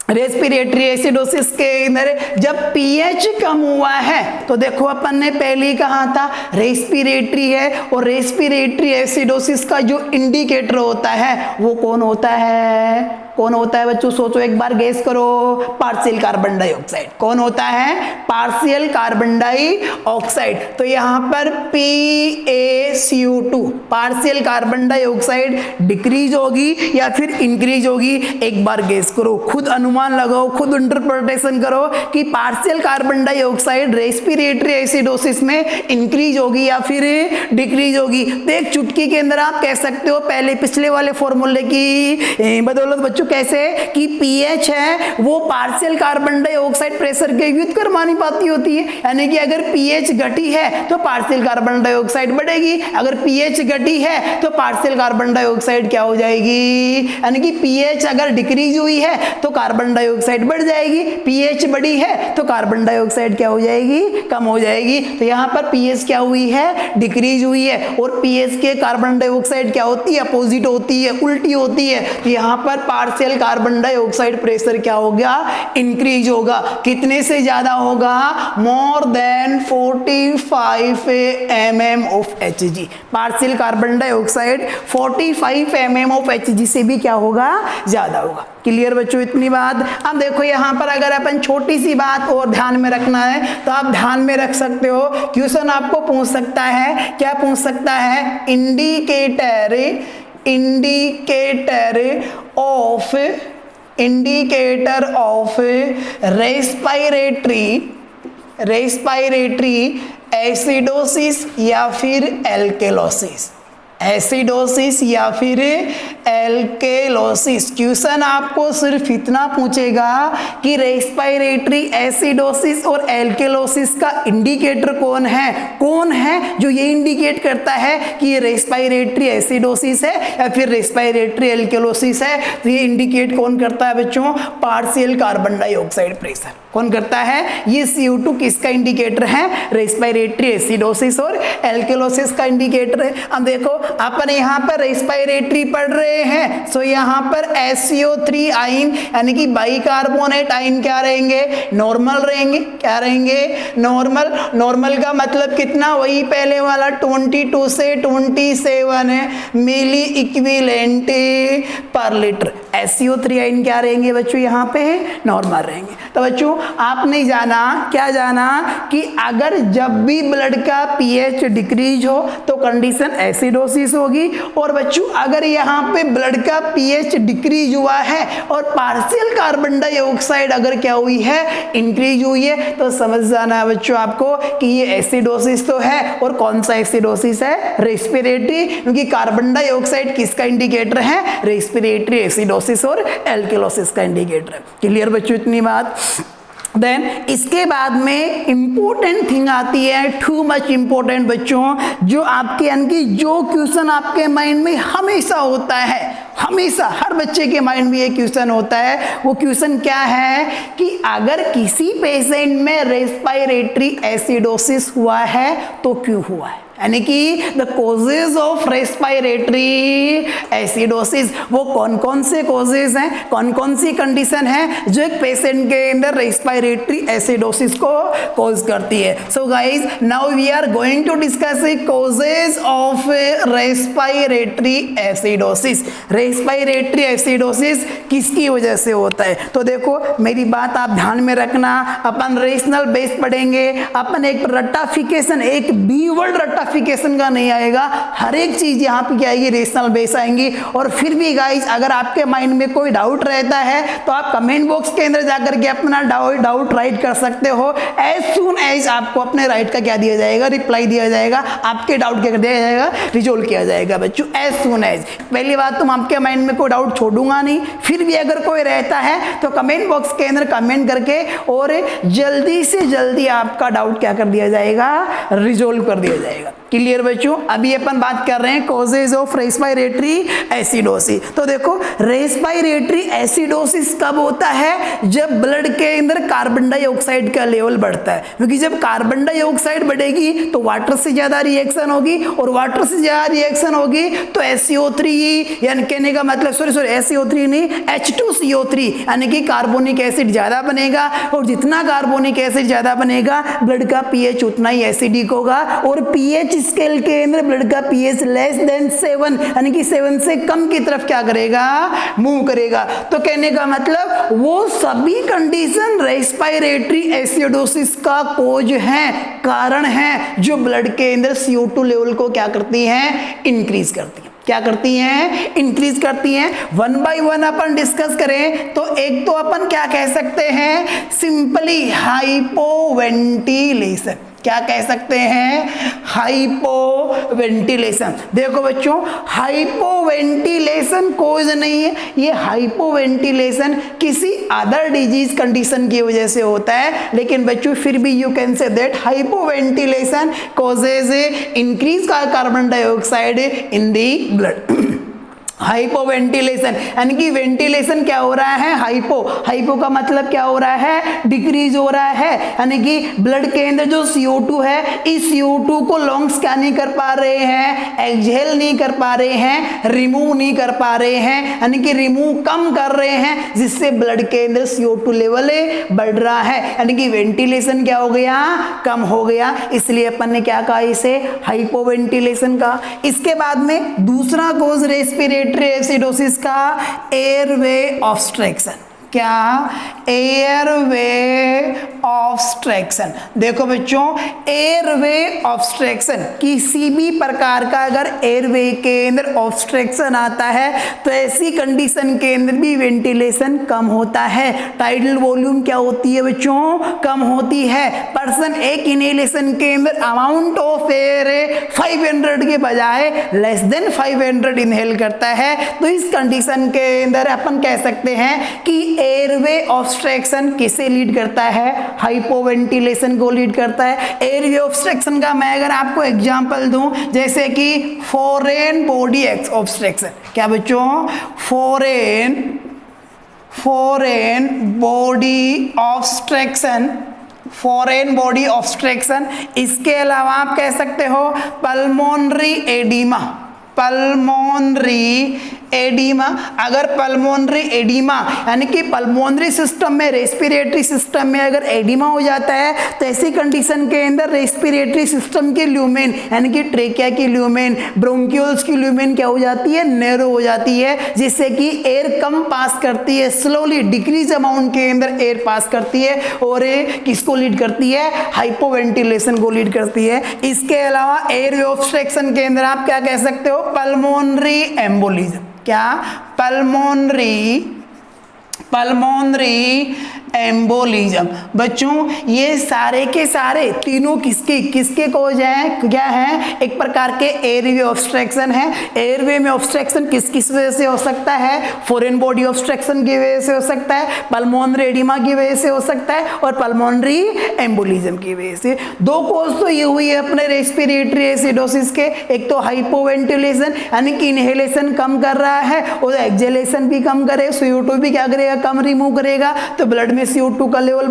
रेस्पिरेटरी एसिडोसिस के अंदर जब पीएच कम हुआ है तो देखो अपन ने पहले ही कहा था रेस्पिरेटरी है, और रेस्पिरेटरी एसिडोसिस का जो इंडिकेटर होता है वो कौन होता है, बच्चों सोचो एक बार, गेस करो, पार्शियल कार्बन डाइऑक्साइड। कौन होता है, पार्शियल कार्बन डाइऑक्साइड। तो यहां पर PaCO2 partial carbon dioxide decrease होगी या फिर इंक्रीज होगी, एक बार गेस करो, खुद अनुमान लगाओ, खुद इंटरप्रिटेशन करो कि partial carbon dioxide respiratory acidosis में इंक्रीज होगी या फिर डिक्रीज होगी। तो एक चुटकी के अंदर आप कह सकते हो, पहले पिछले वाले फॉर्मूले की बदौलत बच्चों बच्चों कैसे कि पीएच है वो पार्शियल कार्बन डाइऑक्साइड प्रेशर के विरुद्ध कर्मानुपाती होती है, यानी कि अगर पीएच घटी है तो पार्शियल कार्बन डाइऑक्साइड बढ़ेगी, अगर पीएच घटी है तो पार्शियल कार्बन डाइऑक्साइड क्या हो जाएगी, यानी कि पीएच अगर डिक्रीज हुई है तो कार्बन डाइऑक्साइड बढ़ जाएगी, पीएच बढ़ी है तो कार्बन डाइऑक्साइड क्या हो जाएगी, कम हो जाएगी। तो यहाँ पर पीएच क्या हुई है, डिक्रीज हुई है, और पीएच के कार्बन डाइऑक्साइड क्या होती है, अपोजिट होती है, उल्टी होती है। तो यहाँ पर पार्शियल कार्बन डाइऑक्साइड प्रेशर क्या होगा, इंक्रीज होगा। कितने से ज्यादा होगा, more than 45 mm of Hg। Partial carbon dioxide 45 mm of Hg से भी क्या होगा, ज्यादा होगा। क्लियर बच्चों इतनी बात। अब देखो यहाँ पर अगर अपन छोटी सी बात और ध्यान में रखना है तो आप ध्यान में रख सकते हो, क्वेश्चन आपको पूछ सकता है, क्या पूछ सकता है, इंडिकेटर ऑफ रेस्पिरेटरी एसिडोसिस या फिर एल्केलोसिस, एसिडोसिस या फिर एल्केलोसिस। क्वेश्चन आपको सिर्फ इतना पूछेगा कि रेस्पिरेटरी एसिडोसिस और एल्केलोसिस का इंडिकेटर कौन है जो ये इंडिकेट करता है कि ये रेस्पिरेटरी एसिडोसिस है या फिर रेस्पिरेटरी एल्केलोसिस है। तो ये इंडिकेट कौन करता है बच्चों, पार्शियल कार्बन डाइऑक्साइड प्रेशर कौन करता है, ये CO2 किसका इंडिकेटर है, रेस्पिरेटरी एसिडोसिस और एल्केलोसिस का इंडिकेटर है। अब देखो अपन यहाँ पर रेस्पिरेटरी पढ़ रहे हैं, सो यहाँ पर SCO3 आयन यानी कि बाइकार्बोनेट आयन क्या रहेंगे, नॉर्मल रहेंगे। क्या रहेंगे, नॉर्मल का मतलब कितना, वही पहले वाला 22 से 27 milliequivalent per litre. SCO3 ion क्या रहेंगे बच्चों, यहाँ पे नॉर्मल रहेंगे। तो बच्चों आपने जाना, क्या जाना कि अगर जब भी ब्लड का पीएच डिक्रीज हो तो कंडीशन एसिडोसिस होगी, और बच्चों अगर यहाँ पे ब्लड का पीएच डिक्रीज हुआ है और पार्शियल कार्बन डाइऑक्साइड अगर क्या हुई है, इंक्रीज हुई है, तो समझ जाना है बच्चों आपको कि ये एसिडोसिस तो है। और कौन सा एसिडोसिस है, रेस्पिरेटरी, क्योंकि कार्बन डाइऑक्साइड किसका इंडिकेटर है, रेस्पिरेटरी एसिडोसिस और एल्केलोसिस का इंडिकेटर है। क्लियर बच्चों इतनी बात। देन इसके बाद में इंपॉर्टेंट थिंग आती है, टू मच इंपॉर्टेंट बच्चों, जो आपके यानी कि जो क्वेश्चन आपके माइंड में हमेशा होता है, हमेशा हर बच्चे के माइंड में ये क्वेश्चन होता है। वो क्वेश्चन क्या है कि अगर किसी पेशेंट में रेस्पिरेटरी एसिडोसिस हुआ है तो क्यों हुआ है, यानी कि the causes of respiratory acidosis, वो कौन कौन से कॉजेज हैं, कौन कौन सी कंडीशन है जो एक पेशेंट के अंदर रेस्पिरेटरी एसिडोसिस को कॉज करती है। So guys now we are going to discuss causes of respiratory acidosis. Respiratory acidosis किसकी वजह से होता है, तो देखो मेरी बात आप ध्यान में रखना, अपन रेशनल बेस पढ़ेंगे, अपन एक रट्टाफिकेशन, एक बी वर्ड रट्टाफिकेशन का नहीं आएगा, हर एक चीज यहाँ पे क्या आएगी, रेशनल बेस आएंगी। और फिर भी गाइस अगर आपके माइंड में कोई डाउट रहता है तो आप कमेंट बॉक्स के अंदर जाकर के अपना डाउट राइट कर सकते हो। एज सून एज आपको अपने राइट का क्या दिया जाएगा, रिप्लाई दिया जाएगा, आपके डाउट क्या दिया जाएगा, रिजोल्व किया जाएगा बच्चों, एज सून एज। पहली बात तुम आपके माइंड में कोई डाउट छोड़ूंगा नहीं, फिर भी अगर कोई रहता है तो कमेंट बॉक्स के अंदर कमेंट करके और जल्दी से जल्दी आपका डाउट क्या कर दिया जाएगा, रिजोल्व कर दिया जाएगा। क्लियर बच्चों। अभी अपन बात कर रहे हैं कॉजेज ऑफ रेस्पिरेटरी एसिडोसिस। तो देखो रेस्पिरेटरी एसिडोसिस कब होता है, जब ब्लड के अंदर कार्बन डाइऑक्साइड का लेवल बढ़ता है, क्योंकि जब कार्बन डाइऑक्साइड बढ़ेगी तो वाटर से ज्यादा रिएक्शन होगी, और वाटर से ज्यादा रिएक्शन होगी तो SCO3 यानी कहने का मतलब SCO3 नहीं H2CO3 यानी कि कार्बोनिक एसिड ज्यादा बनेगा, और जितना कार्बोनिक एसिड ज्यादा बनेगा ब्लड का पीएच उतना ही एसिडिक होगा, और पीएच स्केल के अंदर ब्लड का पीएच लेस देन 7 यानी कि 7 से कम की तरफ क्या करेगा, मूव करेगा। तो कहने का मतलब वो सभी कंडीशन रेस्पिरेटरी एसिडोसिस का कोज है, कारण है, जो ब्लड के अंदर CO2 लेवल को क्या करती हैं, इंक्रीज करती है। क्या करती हैं, इंक्रीज करती हैं। One by one upon discuss करें तो एक तो अपन क्या कह सकते हैं, सिंपली हाइपोवेंटिलेशन। क्या कह सकते हैं, हाइपोवेंटिलेशन। देखो बच्चों, हाइपोवेंटिलेशन कोज नहीं है, ये हाइपोवेंटिलेशन किसी अदर डिजीज कंडीशन की वजह से होता है, लेकिन बच्चों फिर भी you can say that hypoventilation causes increase carbon dioxide in the blood. Hypoventilation यानी कि वेंटिलेशन क्या हो रहा है, हाइपो का मतलब क्या हो रहा है, डिक्रीज हो रहा है, यानी कि ब्लड के अंदर जो CO2 है, इस CO2 को लंग्स क्या नहीं कर पा रहे हैं, एक्सहेल नहीं कर पा रहे हैं, रिमूव नहीं कर पा रहे हैं, यानी कि रिमूव कम कर रहे हैं, जिससे ब्लड के अंदर CO2 लेवल बढ़ रहा है, यानी कि वेंटिलेशन क्या हो गया, कम हो गया, इसलिए अपन ने क्या कहा, इसे हाइपोवेंटिलेशन का। इसके बाद में दूसरा कोज रेस्पिरेटरी एसिडोसिस का, एयरवे ऑब्स्ट्रक्शन। क्या, एयरवे ऑब्स्ट्रक्शन। देखो बच्चों, एयरवे ऑब्स्ट्रक्शन किसी भी प्रकार का अगर एयरवे के अंदर ऑब्स्ट्रक्शन आता है तो ऐसी कंडीशन के अंदर भी वेंटिलेशन कम होता है, टाइडल वॉल्यूम क्या होती है बच्चों, कम होती है। पर्सन एक इनहेलेशन के अंदर अमाउंट ऑफ एयर 500 के बजाय लेस देन 500 इनहेल करता है, तो इस कंडीशन के अंदर अपन कह सकते हैं कि एयरवे ऑब्स्ट्रक्शन किसे लीड करता है, हाइपोवेंटिलेशन को लीड करता है। एयरवे ऑब्स्ट्रक्शन का मैं अगर आपको एग्जांपल दूं, जैसे कि फॉरेन बॉडी ऑब्स्ट्रक्शन। क्या बच्चों, foreign body obstruction, foreign body obstruction. इसके अलावा आप कह सकते हो पल्मोनरी एडिमा, पल्मोनरी एडिमा। अगर पल्मोनरी एडिमा यानी कि पल्मोनरी सिस्टम में, रेस्पिरेटरी सिस्टम में अगर एडिमा हो जाता है तो ऐसी कंडीशन के अंदर रेस्पिरेटरी सिस्टम की ल्यूमेन यानी कि ट्रेकिया की ल्यूमेन, ब्रोंकियोल्स की ल्यूमेन क्या हो जाती है, नैरो हो जाती है, जिससे कि एयर कम पास करती है, स्लोली डिक्रीज अमाउंट के अंदर एयर पास करती है, और किसको लीड करती है, हाइपोवेंटिलेशन को लीड करती है। इसके अलावा एयर ऑब्स्ट्रक्शन के अंदर आप क्या कह सकते हो, पल्मोनरी एम्बोलिज्म। क्या, पल्मोनरी एम्बोलिज्म। बच्चों ये सारे के सारे तीनों किसके कोज हैं, क्या है, एक प्रकार के एयरवे ऑब्स्ट्रक्शन है। एयरवे में ऑब्स्ट्रक्शन किस वजह से हो सकता है, फॉरेन बॉडी ऑब्स्ट्रक्शन की वजह से हो सकता है, पल्मोनरी एडिमा की वजह से हो सकता है, और पल्मोनरी एम्बोलिज्म की वजह से। दो कोज तो ये हुई है अपने रेस्पिरेटरी एसिडोसिस के, एक तो हाइपोवेंटिलेशन यानी कि इनहेलेशन कम कर रहा है और एक्सहेलेशन भी कम करे, CO2 भी क्या करेगा, कम रिमूव करेगा, तो ब्लड में CO2 का लेवल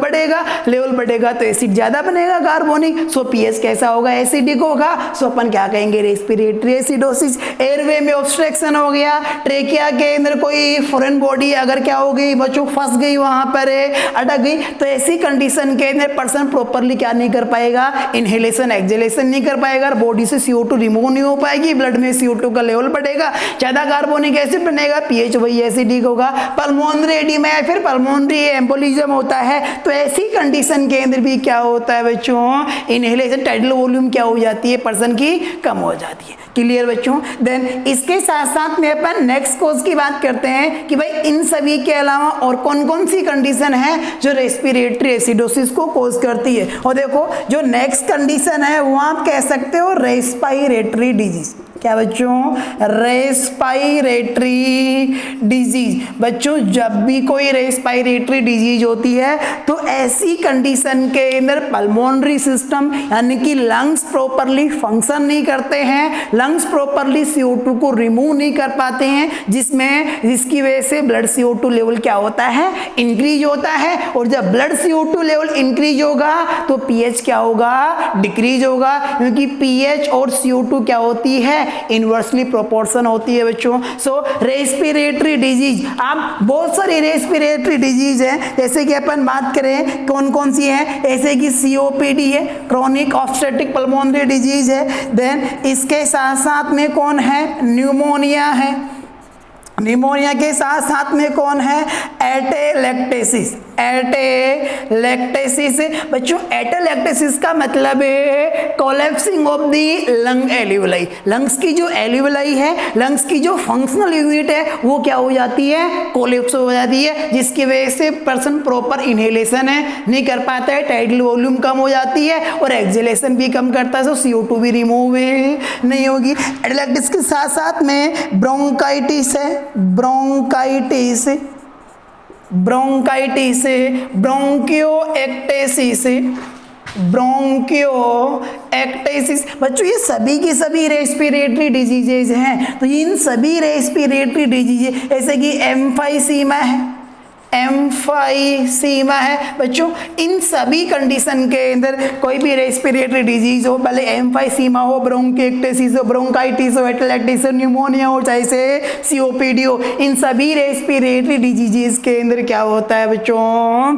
बढ़ेगा तो एसिड ज्यादा बनेगा कार्बोनिक, सो पीएच कैसा होगा, एसिडिक होगा, सो अपन क्या कहेंगे, रेस्पिरेटरी एसिडोसिस। एयरवे में ऑब्स्ट्रक्शन हो गया, ट्रेकिया के अंदर कोई फॉरेन बॉडी अगर क्या हो गई बच्चों, फंस गई वहां पर, अटक गई, तो ऐसी कंडीशन के अंदर पर्सन प्रॉपरली क्या नहीं कर पाएगा, इनहेलेशन एक्सहेलेशन नहीं कर पाएगा, बॉडी से CO2 रिमूव नहीं हो पाएगी, ब्लड में CO2 का लेवल बढ़ेगा, ज्यादा कार्बोनिक एसिड बनेगा, पीएच वही एसिडिक होगा। पल्मोनरी एडिमा या फिर पल्मोनरी एम्बोलिज्म होता है, तो ऐसी कंडीशन के अंदर भी क्या होता है बच्चों, इनहेलेशन, टाइडल वॉल्यूम क्या हो जाती है, पर्सन की कम हो जाती है। क्लियर बच्चों। देन इसके साथ साथ में अपन नेक्स्ट कोज की बात करते हैं कि भाई इन सभी के अलावा और कौन कौन सी कंडीशन है जो रेस्पिरेटरी एसिडोसिस को कोज करती है। और देखो जो नेक्स्ट कंडीशन है वो आप कह सकते हो रेस्पिरेटरी डिजीज। क्या बच्चों, रेस्पिरेटरी डिजीज। बच्चों जब भी कोई रेस्पिरेटरी डिजीज होती है तो ऐसी कंडीशन के अंदर पल्मोनरी सिस्टम यानी कि लंग्स प्रॉपरली फंक्शन नहीं करते हैं, लंग्स प्रॉपरली CO2 को रिमूव नहीं कर पाते हैं, जिसकी वजह से ब्लड CO2 लेवल क्या होता है, इंक्रीज होता है। और जब ब्लड CO2 लेवल इंक्रीज होगा तो पीएच क्या होगा, डिक्रीज होगा, क्योंकि पीएच और CO2 क्या होती है, इनवर्सली प्रोपोर्शन होती है बच्चों। सो रेस्पिरेटरी डिजीज, आप बहुत सारी रेस्पिरेटरी डिजीज है, जैसे कि अपन बात करें कौन कौन सी है, जैसे कि COPD है, क्रोनिक ऑब्स्ट्रक्टिव पल्मोनरी डिजीज है। देन इसके साथ साथ में कौन है, न्यूमोनिया है, निमोनिया के साथ साथ में कौन है, एटेलेक्टेसिस। एटेलेक्टेसिस। बच्चों एटेलेक्टेसिस का मतलब है collapsing of the lung एल्यूलाई। Lungs की जो एल्यूलाई है, लंग्स की जो फंक्शनल यूनिट है वो क्या हो जाती है, कोलैप्स हो जाती है, जिसकी वजह से पर्सन प्रॉपर इनहेलेशन है नहीं कर पाता है, टाइडल वॉल्यूम कम हो जाती है और एक्सहेलेशन भी कम करता है, तो CO2 भी रिमूव नहीं होगी। एटेलेक्टेसिस के साथ साथ में ब्रोंकाइटिस है, ब्रोंकाइटिस, ब्रोंकाइटिस, ब्रोंकियोएक्टेसिस, ब्रोंकियोएक्टेसिस। बच्चों ये सभी की सभी रेस्पिरेटरी डिजीजेज हैं। तो इन सभी रेस्पिरेटरी डिजीज जैसे कि एम्फाइसीमा है, एम्फाइसीमा है। बच्चों इन सभी कंडीशन के अंदर कोई भी रेस्पिरेटरी डिजीज हो, भले एम्फाइसीमा हो, ब्रोंकियोएक्टेसिस हो, ब्रोंकाइटिस हो, एटेलेक्टिस हो, न्यूमोनिया हो, चाहे से COPD हो, इन सभी रेस्पिरेटरी डिजीजेस के अंदर क्या होता है बच्चों,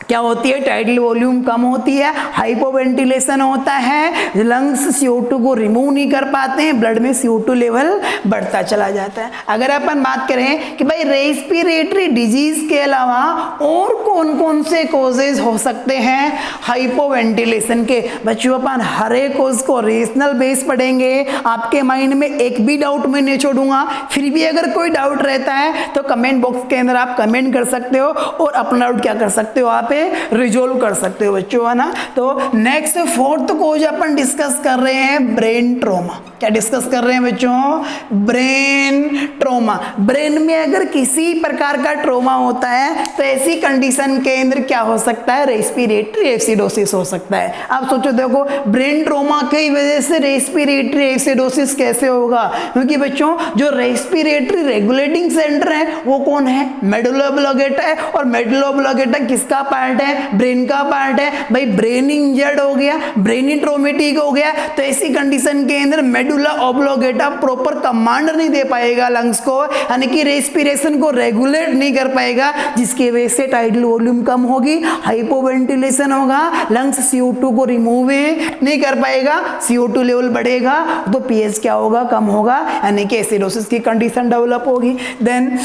क्या होती है, टाइडल वॉल्यूम कम होती है, हाइपोवेंटिलेशन होता है, लंग्स CO2 को रिमूव नहीं कर पाते हैं, ब्लड में CO2 लेवल बढ़ता चला जाता है। अगर अपन बात करें कि भाई रेस्पिरेटरी डिजीज के अलावा और कौन कौन से कॉजेज हो सकते हैं हाइपोवेंटिलेशन के, बच्चों अपन हर एक कॉज को रेशनल बेस पढ़ेंगे। आपके माइंड में एक भी डाउट मैं नहीं छोड़ूंगा, फिर भी अगर कोई डाउट रहता है तो कमेंट बॉक्स के अंदर आप कमेंट कर सकते हो और अपना डाउट क्या कर सकते हो, आप रिजोल्व कर सकते हो बच्चों, है ना। तो नेक्स्ट फोर्थ कोज अपन डिस्कस कर रहे हैं ब्रेन ट्रॉमा। क्या डिस्कस कर रहे हैं बच्चों, ब्रेन ट्रॉमा। ब्रेन में अगर किसी प्रकार का ट्रॉमा होता है तो ऐसी कंडीशन के अंदर क्या हो सकता है, रेस्पिरेटरी एसिडोसिस हो सकता है। आप सोचो देखो ब्रेन ट्रॉमा की वजह से रेस्पिरेटरी एसिडोसिस कैसे होगा, क्योंकि बच्चों जो रेस्पिरेटरी रेगुलेटिंग सेंटर है वो कौन है, मेडुला ऑब्लिंगेटा है। और मेडुला ऑब्लिंगेटा किसका पार्ट है, ब्रेन का पार्ट है। भाई ब्रेन इंजर्ड हो गया, ब्रेन ट्रोमेटिक हो गया, तो ऐसी कंडीशन के अंदर मेडुला ऑब्लिंगेटा प्रॉपर कमांड नहीं दे पाएगा लंग्स को, यानी कि रेस्पिरेशन को रेगुलेट नहीं कर पाएगा, जिसकी वजह से टाइडल वॉल्यूम कम होगी, हाइपोवेंटिलेशन होगा, लंग्स CO2 को रिमूव नहीं कर पाएगा, CO2 लेवल बढ़ेगा तो pH क्या होगा, कम होगा, यानी कि एसिडोसिस की कंडीशन डेवलप होगी। देन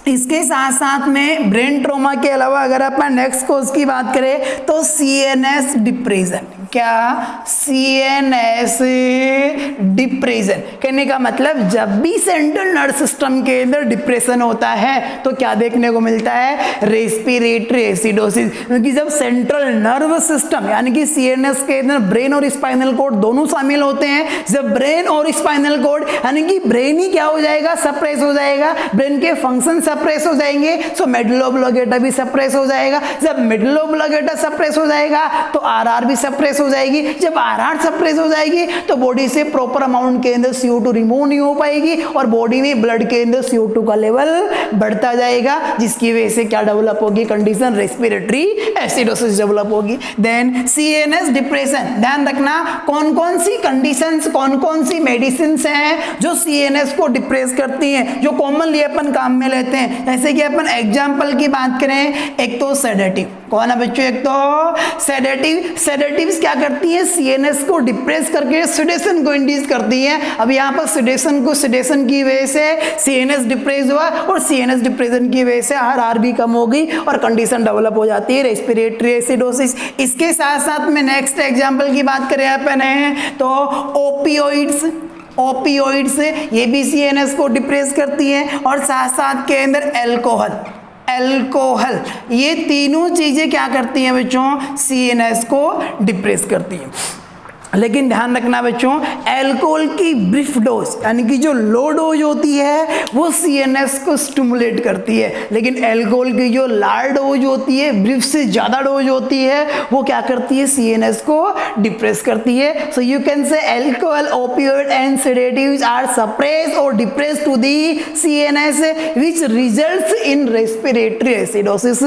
इसके साथ साथ में ब्रेन ट्रॉमा के अलावा अगर अपन नेक्स्ट कोज की बात करें तो CNS डिप्रेशन। क्या, CNS डिप्रेशन कहने का मतलब जब भी सेंट्रल नर्व सिस्टम के अंदर डिप्रेशन होता है तो क्या देखने को मिलता है, रेस्पिरेटरी एसिडोसिस। क्योंकि जब सेंट्रल नर्व सिस्टम यानी कि CNS के अंदर ब्रेन और स्पाइनल कोड दोनों शामिल होते हैं, जब ब्रेन और स्पाइनल कोड यानी कि ब्रेन ही क्या हो जाएगा, सप्रेस हो जाएगा, ब्रेन के फंक्शन सप्रेस हो जाएंगे, सो मेडुला ऑब्लिंगेटा भी सप्रेस हो जाएगा। जब मेडुला ऑब्लिंगेटा सप्रेस हो जाएगा तो RR भी सप्रेस हो जाएगी। जब RR सप्रेस हो जाएगी तो बॉडी से प्रॉपर अमाउंट के अंदर CO2 रिमूव नहीं हो पाएगी और बॉडी में ब्लड के अंदर CO2 का लेवल बढ़ता जाएगा, जिसकी वजह से क्या डेवलप होगी कंडीशन, रेस्पिरेटरी एसिडोसिस डेवलप होगी। देन CNS डिप्रेशन, ध्यान रखना कौन कौन सी कंडीशंस, कौन कौन सी मेडिसिन हैं जो CNS को डिप्रेस करती हैं, जो कॉमनली अपन काम में लेते हैं। जैसे कि अपन एग्जांपल की बात करें, एक तो सेडेटिव, कौन है बच्चों, एक तो सेडेटिव। सेडेटिव्स क्या करती है, CNS को डिप्रेस करके सेडेशन को इंड्यूस करती है। अब यहाँ पर सेडेशन की वजह से CNS डिप्रेस हुआ और CNS डिप्रेशन की वजह से RR भी कम हो गई और कंडीशन डेवलप हो जाती है रेस्पिरेटरी एसिडोसिस। इसके साथ साथ में नेक्स्ट एग्जांपल की बात करें अपन तो ओपियोइड्स ये भी CNS को डिप्रेस करती है और साथ साथ के अंदर अल्कोहल, ये तीनों चीजें क्या करती हैं बच्चों, CNS को डिप्रेस करती हैं। लेकिन ध्यान रखना बच्चों, अल्कोहल की ब्रीफ डोज यानी कि जो लो डोज होती है वो CNS को स्टिमुलेट करती है, लेकिन अल्कोहल की जो लार्ज डोज होती है, ब्रीफ से ज़्यादा डोज होती है, वो क्या करती है, CNS को डिप्रेस करती है। So you can say alcohol, opioid and sedatives are suppress or depress to the CNS which results in respiratory acidosis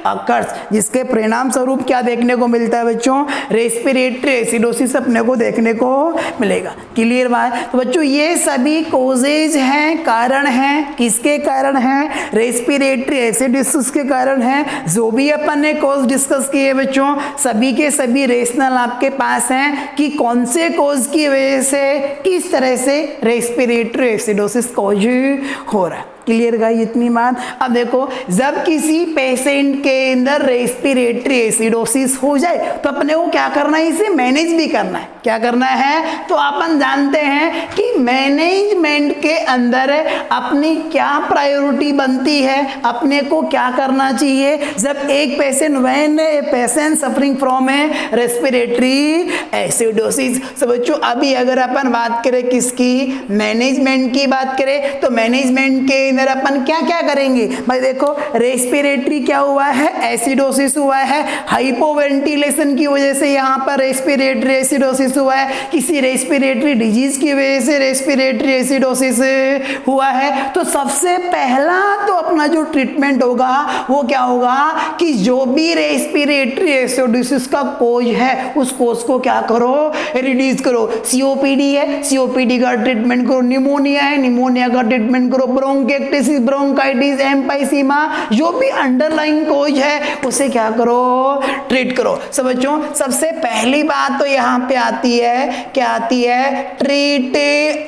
occurs, जिसके परिणाम स्वरूप क्या देखने को मिलता है बच्चों, रेस्पिरेटरी एसिडोसिस अपने को देखने को मिलेगा। क्लियर बात। तो बच्चों ये सभी कोजेज हैं, कारण हैं, किसके कारण हैं, रेस्पिरेटरी एसिडोसिस के कारण हैं। जो भी अपन ने कोज डिस्कस किए बच्चों, सभी के सभी रेशनल आपके पास हैं कि कौन से कोज की वजह से किस तरह से रेस्पिरेटरी एसिडोसिस कोज हो रहा है। क्लियर गाइस इतनी बात। अब देखो जब किसी पेशेंट के अंदर रेस्पिरेटरी एसिडोसिस हो जाए तो अपने को क्या करना है, इसे मैनेज भी करना है। क्या करना है, तो अपन जानते हैं कि मैनेजमेंट के अंदर अपनी क्या प्रायोरिटी बनती है, अपने को क्या करना चाहिए जब एक patient suffering from A respiratory acidosis. तो बच्चों अभी अगर अपन बात करें किसकी, मैनेजमेंट की बात करें, तो मैनेजमेंट के अंदर अपन क्या क्या करेंगे भाई। देखो रेस्पिरेटरी क्या हुआ है, एसिडोसिस हुआ है, हाइपोवेंटिलेशन की वजह से यहाँ पर रेस्पिरेटरी एसिडोसिस हुआ है, किसी रेस्पिरेटरी डिजीज की वजह से रेस्पिरेटरी एसिडोसिस हुआ है। तो सबसे पहला तो अपना जो ट्रीटमेंट होगा वो क्या होगा कि जो भी रेस्पिरेटरी एसिडोसिस का कोज है उस कोज को क्या करो, रिड्यूस करो। सीओपीडी है, सीओपीडी का ट्रीटमेंट करो। निमोनिया है, निमोनिया का ट्रीटमेंट करो। ब्रोंकाइटिस, ब्रोंकाइटिस, एम्फाइसीमा, जो भी अंडरलाइन कोज है उसे क्या करो, ट्रीट करो। सब बच्चों सबसे पहली बात तो यहाँ पे आती है, क्या आती है, treat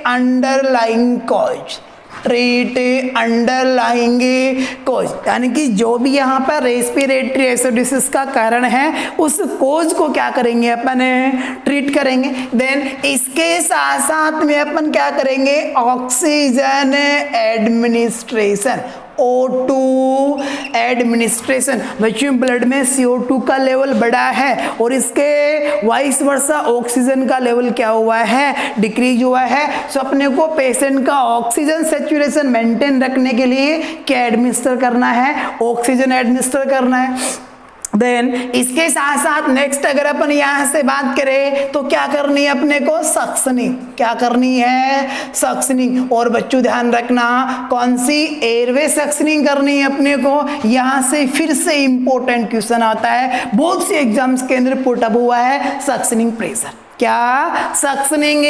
underline cause. Treat underlying cause, यानी कि जो भी यहाँ पर रेस्पिरेटरी एसिडोसिस का कारण है उस कोज को क्या करेंगे अपन, ट्रीट करेंगे। देन इसके साथ साथ में अपन क्या करेंगे, ऑक्सीजन एडमिनिस्ट्रेशन, O2 एडमिनिस्ट्रेशन। बच्चों ब्लड में CO2 का लेवल बढ़ा है और इसके वाइस वर्सा ऑक्सीजन का लेवल क्या हुआ है, डिक्रीज हुआ है। सो अपने को पेशेंट का ऑक्सीजन सैचुरेशन मेंटेन रखने के लिए क्या एडमिनिस्टर करना है, ऑक्सीजन एडमिनिस्टर करना है। देन इसके साथ साथ नेक्स्ट अगर अपन यहाँ से बात करें तो क्या करनी है अपने को, सक्शनिंग। क्या करनी है, सक्शनिंग। और बच्चों ध्यान रखना कौन सी, एयरवे सक्शनिंग करनी है अपने को। यहाँ से फिर से इंपॉर्टेंट क्वेश्चन आता है, बहुत से एग्जाम्स के अंदर पुट अप हुआ है, सक्शनिंग प्रेशर। क्या, सक्शनिंग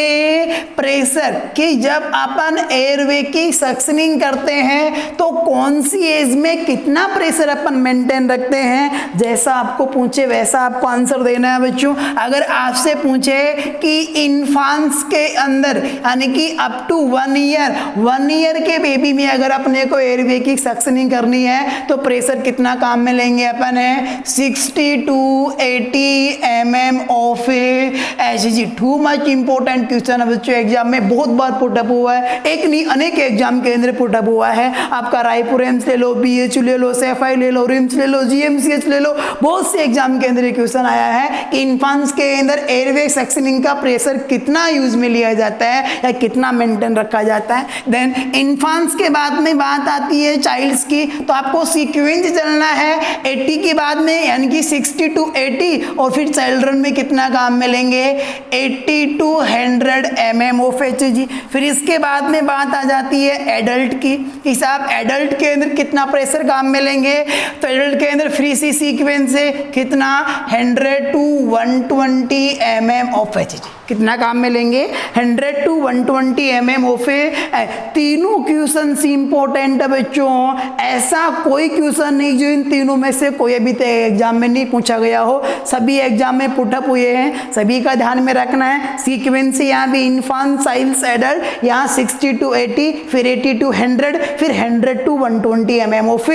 प्रेशर, कि जब अपन एयरवे की सक्शनिंग करते हैं तो कौन सी एज में कितना प्रेशर अपन मेंटेन रखते हैं। जैसा आपको पूछे वैसा आपको आंसर देना है बच्चों। अगर आपसे पूछे कि इन्फांट्स के अंदर यानी कि अप टू 1 ईयर के बेबी में अगर अपने को एयरवे की सक्शनिंग करनी है तो प्रेशर कितना काम में लेंगे अपन है, 60 to 80 mm of G. Too much important question है बच्चों, एग्जाम में बहुत बार पुटअप हुआ है, एक नहीं अनेक एग्जाम के अंदर पुटअप हुआ है। आपका रायपुर एम्स ले लो, BHU ले लो, सेफाई ले लो, रिम्स ले लो, GMCH ले लो, बहुत से एग्जाम के अंदर क्वेश्चन आया है कि इन्फांट्स के अंदर एयरवे सक्शनिंग का प्रेशर कितना यूज में लिया जाता है या कितना मेंटेन रखा जाता है। देन इन्फांट्स के बाद में बात आती है चाइल्ड्स की, तो आपको सीक्वेंस चलना है 80 के बाद में यानी कि 60 to 80 और फिर चिल्ड्रन में कितना काम में लेंगे, 80 to 100 mm ऑफ HG। फिर इसके बाद में बात आ जाती है एडल्ट की, हिसाब एडल्ट के अंदर कितना प्रेशर काम में लेंगे, तो एडल्ट के अंदर फ्री सी सीक्वेंस से कितना 100 to 120 mm ऑफ HG, कितना काम में लेंगे 100 to 120 mm ऑफ। तीनों क्वेश्चन इंपॉर्टेंट है बच्चों, ऐसा कोई क्वेश्चन नहीं जो इन तीनों में से कोई अभी तक एग्जाम में नहीं पूछा गया हो, सभी एग्जाम में पुटअप हुए हैं, सभी का ध्यान में रखना है। सीक्वेंस यहाँ भी इन्फांट, चाइल्ड, एडल्ट, यहाँ 60 to 80, फिर 80 to 100, फिर 100 to 120 mm ऑफ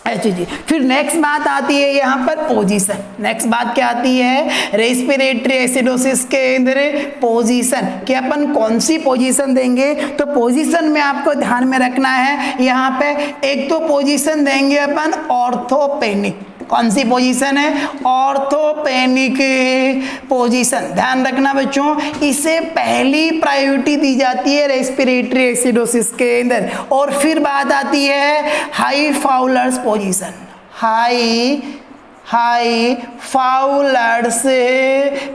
HG। फिर नेक्स्ट बात आती है यहाँ पर पोजीशन। नेक्स्ट बात क्या आती है, रेस्पिरेटरी एसिडोसिस के अंदर पोजीशन, कि अपन कौन सी पोजीशन देंगे। तो पोजीशन में आपको ध्यान में रखना है, यहाँ पे एक तो पोजीशन देंगे अपन ऑर्थोपेनिक। कौन सी पोजीशन है, ऑर्थोपेनिक पोजीशन। ध्यान रखना बच्चों, इसे पहली प्रायोरिटी दी जाती है रेस्पिरेटरी एसिडोसिस के अंदर। और फिर बात आती है high Fowler's position, high Fowler's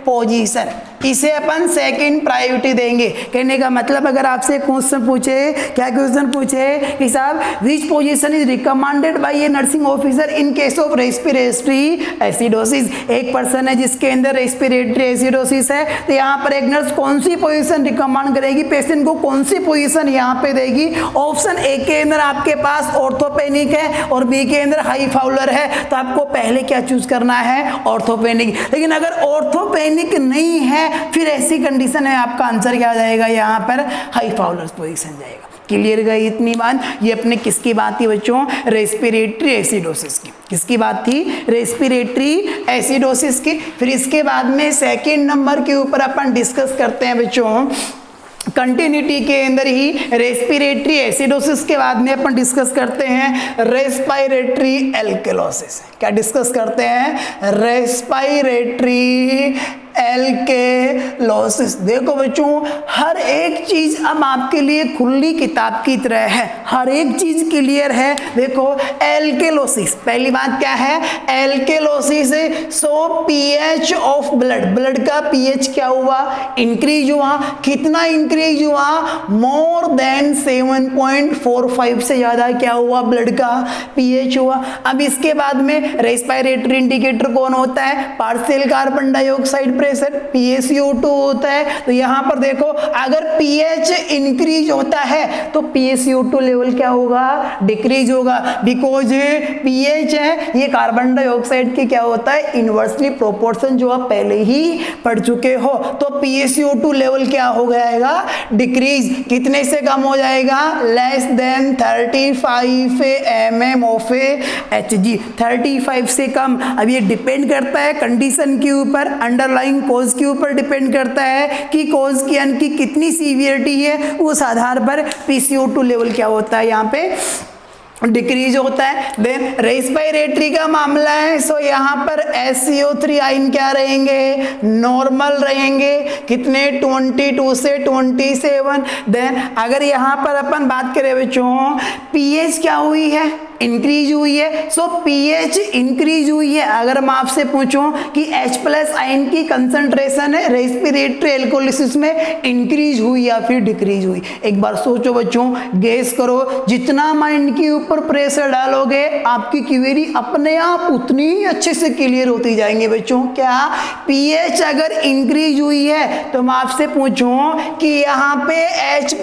position, इसे अपन सेकंड प्रायोरिटी देंगे। कहने का मतलब अगर आपसे क्वेश्चन पूछे, क्या क्वेश्चन पूछे कि साहब which position is recommended by A nursing officer in case of respiratory acidosis. एक पर्सन है जिसके अंदर रेस्पिरेटरी एसिडोसिस है, तो यहाँ पर एक नर्स कौन सी पोजीशन रिकमेंड करेगी, पेशेंट को कौन सी पोजीशन यहाँ पे देगी। ऑप्शन ए के अंदर आपके पास ऑर्थोपेनिक है और बी के अंदर हाई फाउलर है, तो आपको पहले क्या चूज करना है, ऑर्थोपेनिक। लेकिन अगर ऑर्थोपेनिक नहीं है फिर ऐसी कंडीशन है आपका आंसर क्या आ जाएगा, यहाँ पर हाई फाउलर्स पोजीशन जाएगा। क्लियर गई इतनी बात। ये अपने किसकी बात थी बच्चों, रेस्पिरेटरी एसिडोसिस की। किसकी बात थी, रेस्पिरेटरी एसिडोसिस की। फिर इसके बाद में सेकंड नंबर के ऊपर अपन डिस्कस करते हैं बच्चों, कंटिन्यूटी के अंदर ही रेस्पिरेटरी एसिडोसिस के बाद में अपन डिस्कस करते हैं रेस्पिरेटरी एल्केलोसिस। क्या डिस्कस करते हैं, रेस्पिरेटरी एल्केलोसिस। देखो बच्चों, हर एक चीज अब आपके लिए खुली किताब की तरह है, हर एक चीज क्लियर है। देखो एल्केलोसिस, पहली बात क्या है, alkalosis so pH of blood, blood का पीएच क्या हुआ, इंक्रीज हुआ। कितना इंक्रीज हुआ, मोर देन 7.45 से ज्यादा क्या हुआ, ब्लड का पीएच हुआ। अब इसके बाद में रेस्पिरेटरी इंडिकेटर कौन होता है, partial carbon dioxide pressure, PaCO2 होता है। तो यहां पर देखो, अगर पीएच इंक्रीज होता है तो PaCO2 लेवल क्या होगा, डिक्रीज होगा। बिकॉज पीएच है ये कार्बन डाइऑक्साइड के क्या होता है, इनवर्सली प्रोपोर्शन, जो आप पहले ही पढ़ चुके हो। तो PaCO2 लेवल क्या हो जाएगा, डिक्रीज। कितने से कम हो जाएगा, less than 35 mm of Hg, 35 से कम। अब ये डिपेंड करता है कंडीशन के ऊपर, अंडरलाइंग कॉज के ऊपर डिपेंड करता है कि कॉज की यानी कि कितनी सीवियरिटी है, उस आधार पर PaCO2 लेवल क्या होता है, यहाँ पे डिक्रीज होता है। देन रेस्पिरेटरी का मामला है, सो यहाँ पर SCO3 आयन क्या रहेंगे, नॉर्मल रहेंगे। कितने, 22 से 27। देन अगर यहाँ पर अपन बात करें बच्चों, पीएच क्या हुई है, इंक्रीज हुई है। सो पीएच इंक्रीज हुई है। अगर मैं आपसे पूछूं कि H+ आयन की कंसंट्रेशन है रेस्पिरेटरी एल्कोलिसिस में इंक्रीज हुई या फिर डिक्रीज हुई, एक बार सोचो बच्चों, गेस करो। जितना माइंड के ऊपर प्रेशर डालोगे आपकी क्वेरी अपने आप उतनी ही अच्छे से क्लियर होती जाएंगे बच्चों। क्या, पीएच अगर इंक्रीज हुई है तो मैं आपसे पूछूं कि यहाँ पे H+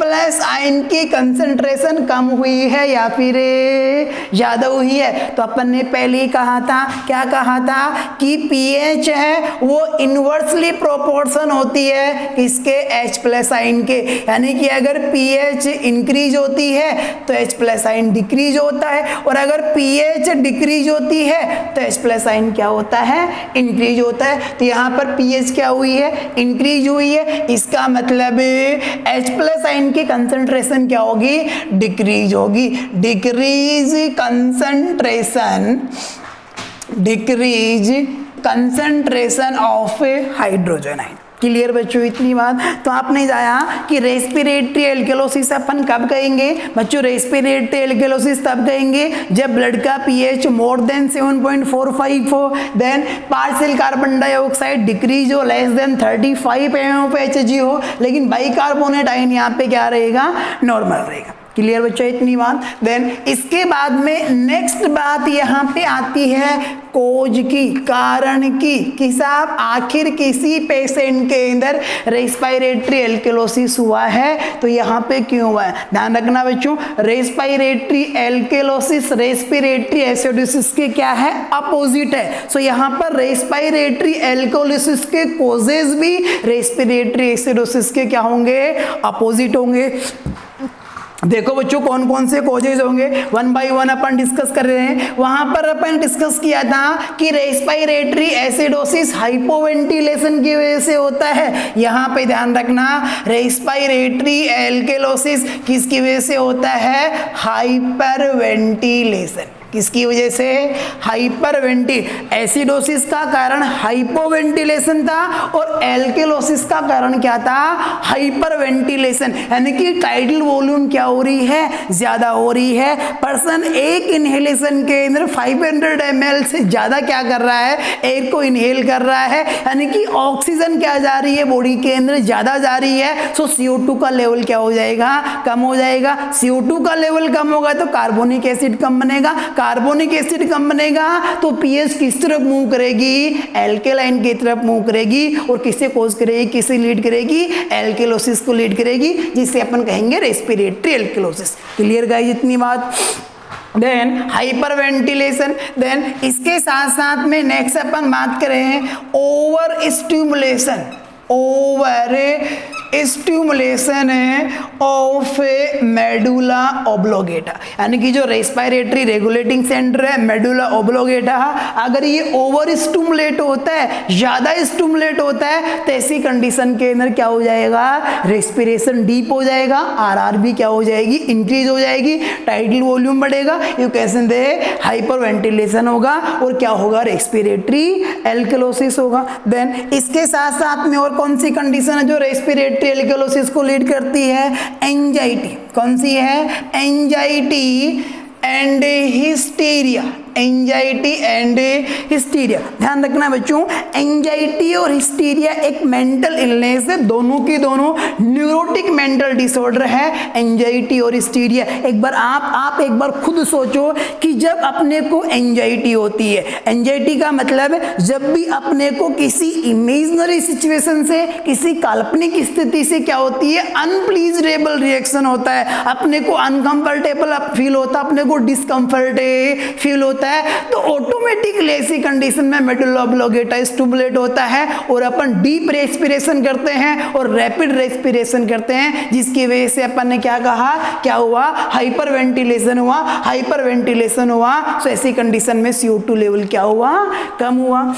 आयन की कंसंट्रेशन कम हुई है या फिर ज्यादा हुई है, तो अपन ने पहले ही कहा था, क्या कहा था कि पीएच है वो इनवर्सली प्रोपोर्शन होती है किसके, H+ आयन के। यानी कि अगर पीएच इंक्रीज होती है तो H+ आयन डिक्रीज होता है, और अगर पीएच डिक्रीज होती है तो H+ आयन क्या होता है, इंक्रीज होता है। तो यहाँ पर पीएच क्या हुई है, इंक्रीज हुई है। इसका मतलब H+ आयन की कंसंट्रेशन क्या होगी, डिक्रीज होगी। Decrease concentration of hydrogen ion. Clear बच्चों इतनी बात। तो आपने जाया कि रेस्पिरेटरी एल्केलोसिस अपन कब कहेंगे बच्चों, रेस्पिरेटरी एल्केलोसिस तब कहेंगे जब ब्लड का पीएच मोर देन 7.45 हो, then partial carbon dioxide decrease हो, less than 35 mm of Hg हो, लेकिन बाइकार्बोनेट आयन यहाँ पे क्या रहेगा, नॉर्मल रहेगा। क्लियर बच्चों इतनी बात। देन इसके बाद में नेक्स्ट बात यहाँ पे आती है कोज की, कारण की, कि साहब आखिर किसी पेशेंट के अंदर रेस्पिरेटरी एल्केलोसिस हुआ है तो यहाँ पे क्यों हुआ है। ध्यान रखना बच्चों, रेस्पिरेटरी एल्केलोसिस रेस्पिरेटरी एसिडोसिस के क्या है, अपोजिट है। सो यहाँ पर रेस्पिरेटरी एल्कोलिसिस के कोजेज भी रेस्पिरेटरी एसिडोसिस के क्या होंगे, अपोजिट होंगे। देखो बच्चों कौन कौन से कोजेज होंगे, one by one upon discuss कर रहे हैं। वहां पर अपन डिस्कस किया था कि रेस्पिरेटरी एसिडोसिस हाइपोवेंटिलेशन की वजह से होता है। यहाँ पे ध्यान रखना, रेस्पिरेटरी एल्केलोसिस किसकी वजह से होता है, हाइपरवेंटिलेशन। किसकी वजह से, एसिडोसिस का कारण हाइपोवेंटिलेशन था और एल्केलोसिस का कारण क्या था, हाइपरवेंटिलेशन। यानी कि टाइडल वॉल्यूम क्या हो रही है, ज्यादा हो रही है। पर्सन एक इनहेलेशन के अंदर 500 ml से ज्यादा क्या कर रहा है, एयर को इनहेल कर रहा है, यानी कि ऑक्सीजन क्या जा रही है बॉडी के अंदर, ज्यादा जा रही है। सो CO2 का लेवल क्या हो जाएगा, कम हो जाएगा। CO2 का लेवल कम होगा तो कार्बोनिक एसिड कम बनेगा, कार्बोनिक एसिड कम बनेगा तो पीएच किस तरफ मूव करेगी, एल्केलाइन की तरफ मूव करेगी, और किसे कॉज करेगी, किसे लीड करेगी, एल्केलोसिस को लीड करेगी, जिसे अपन कहेंगे रेस्पिरेटरी एल्केलोसिस। क्लियर गाइस इतनी बात। देन हाइपरवेंटिलेशन, देन इसके साथ साथ में नेक्स्ट अपन बात करें over stimulation. Over stimulation of medulla oblongata, यानी कि जो रेस्पिरेटरी रेगुलेटिंग सेंटर है मेडुला ऑब्लोगेटा, अगर ये ओवर स्टिमुलेट होता है, ज्यादा स्टिमुलेट होता है, तो ऐसी कंडीशन के अंदर क्या हो जाएगा, रेस्पिरेशन डीप हो जाएगा, आरआर भी क्या हो जाएगी, इंक्रीज हो जाएगी, टाइडल वॉल्यूम बढ़ेगा, यू कैसे दे हाइपर वेंटिलेशन होगा, और क्या होगा, रेस्पिरेटरी एल्कलोसिस होगा। देन इसके साथ साथ में और कौन सी कंडीशन है जो रेस्पिरेटरी एल्कलोसिस को लीड करती है, एंजाइटी। कौन सी है, anxiety and hysteria, anxiety and hysteria. ध्यान रखना बच्चों, एंजाइटी और हिस्टीरिया एक मेंटल इलनेस है, दोनों की दोनों न्यूरोटिक मेंटल डिसऑर्डर है, एंजाइटी और हिस्टीरिया। एक बार आप एक बार खुद सोचो कि जब अपने को एंजाइटी होती है, एंजाइटी का मतलब जब भी अपने को किसी इमेजिनरी सिचुएशन से, किसी काल्पनिक स्थिति से क्या होती है, अनप्लीजरेबल रिएक्शन होता है, अपने को अनकंफर्टेबल फील होता है, अपने को डिस्कंफर्ट फील होता है, तो ऑटोमेटिकली ऐसी कंडीशन में मेडुला ऑब्लोगेटा स्टिमुलेट होता है और अपन डीप रेस्पिरेशन करते हैं और रैपिड रेस्पिरेशन करते हैं, जिसकी वजह से अपन ने क्या कहा, क्या हुआ, हाइपर वेंटिलेशन हुआ, हाइपर वेंटिलेशन हुआ। तो ऐसी कंडीशन में CO2 लेवल क्या हुआ, कम हुआ।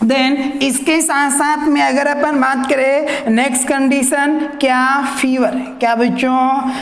देन इसके साथ साथ में अगर अपन बात करें नेक्स्ट कंडीशन, क्या, फीवर। क्या बच्चों,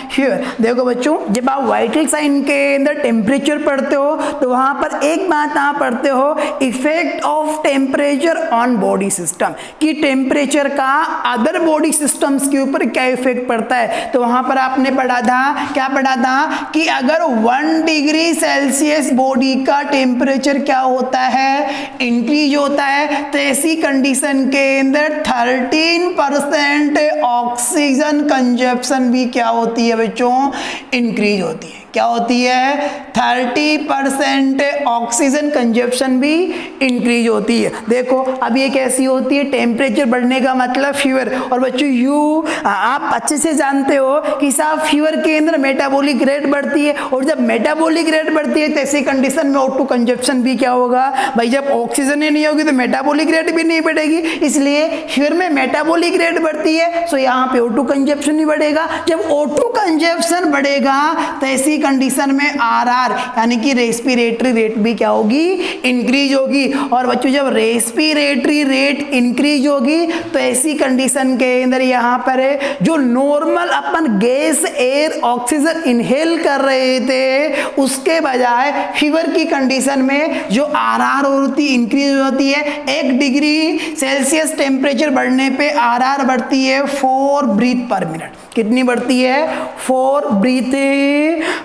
फीवर। देखो बच्चों, जब आप वाइटल साइन के अंदर टेम्परेचर पढ़ते हो तो वहां पर एक बात आप पढ़ते हो, effect of temperature on body system, कि टेम्परेचर का अदर बॉडी सिस्टम्स के ऊपर क्या इफेक्ट पड़ता है। तो वहां पर आपने पढ़ा था, क्या पढ़ा था, कि अगर 1 डिग्री सेल्सियस बॉडी का टेम्परेचर क्या होता है, इंक्रीज होता है, तो ऐसी कंडीशन के अंदर 13% ऑक्सीजन कंजप्शन भी क्या होती है बच्चों, इंक्रीज होती है। क्या होती है, 30% ऑक्सीजन कंजप्शन भी इंक्रीज होती है। देखो अब ये कैसी होती है, टेम्परेचर बढ़ने का मतलब फीवर। और बच्चों आप अच्छे से जानते हो कि साहब फीवर के अंदर मेटाबॉलिक रेट बढ़ती है, और जब मेटाबॉलिक रेट बढ़ती है तो ऐसी कंडीशन में O2 कंजप्शन भी क्या होगा भाई, जब ऑक्सीजन ही नहीं होगी तो मेटाबॉलिक रेट भी नहीं बढ़ेगी, इसलिए फीवर में मेटाबॉलिक रेट बढ़ती है, तो यहाँ पे O2 कंजप्शन ही बढ़ेगा। जब O2 कंजप्शन बढ़ेगा तो ऐसी कंडीशन में RR यानी कि रेस्पिरेटरी रेट भी क्या होगी, इंक्रीज होगी। और बच्चों जब रेस्पिरेटरी रेट इंक्रीज होगी तो ऐसी कंडीशन के अंदर यहाँ पर जो नॉर्मल अपन गैस एयर ऑक्सीजन इनहेल कर रहे थे उसके बजाय फीवर की कंडीशन में जो RR होती इंक्रीज होती है। 1 डिग्री सेल्सियस टेम्परेचर बढ़ने पे RR बढ़ती है 4 ब्रीथ पर मिनट। कितनी बढ़ती है, 4 ब्रीथ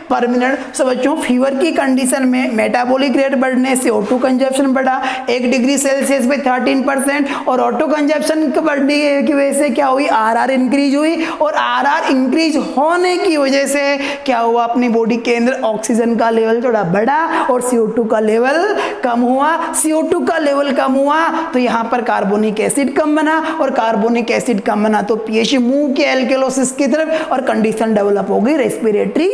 पर मिनट। सो बच्चों फीवर की कंडीशन में मेटाबॉलिक रेट बढ़ने से O2 कंजप्शन बढ़ा 1 डिग्री सेल्सियस पे 13%, और O2 कंजप्शन बढ़ने की वजह से क्या हुई, RR इंक्रीज हुई, और RR इंक्रीज होने की वजह से क्या हुआ, अपनी बॉडी के अंदर ऑक्सीजन का लेवल थोड़ा बढ़ा और CO2 का लेवल कम हुआ। CO2 का लेवल कम हुआ तो यहाँ पर कार्बोनिक एसिड कम बना, और कार्बोनिक एसिड कम बना तो pH मूव किया एल्केलोसिस की तरफ, और कंडीशन डेवलप हो गई रेस्पिरेटरी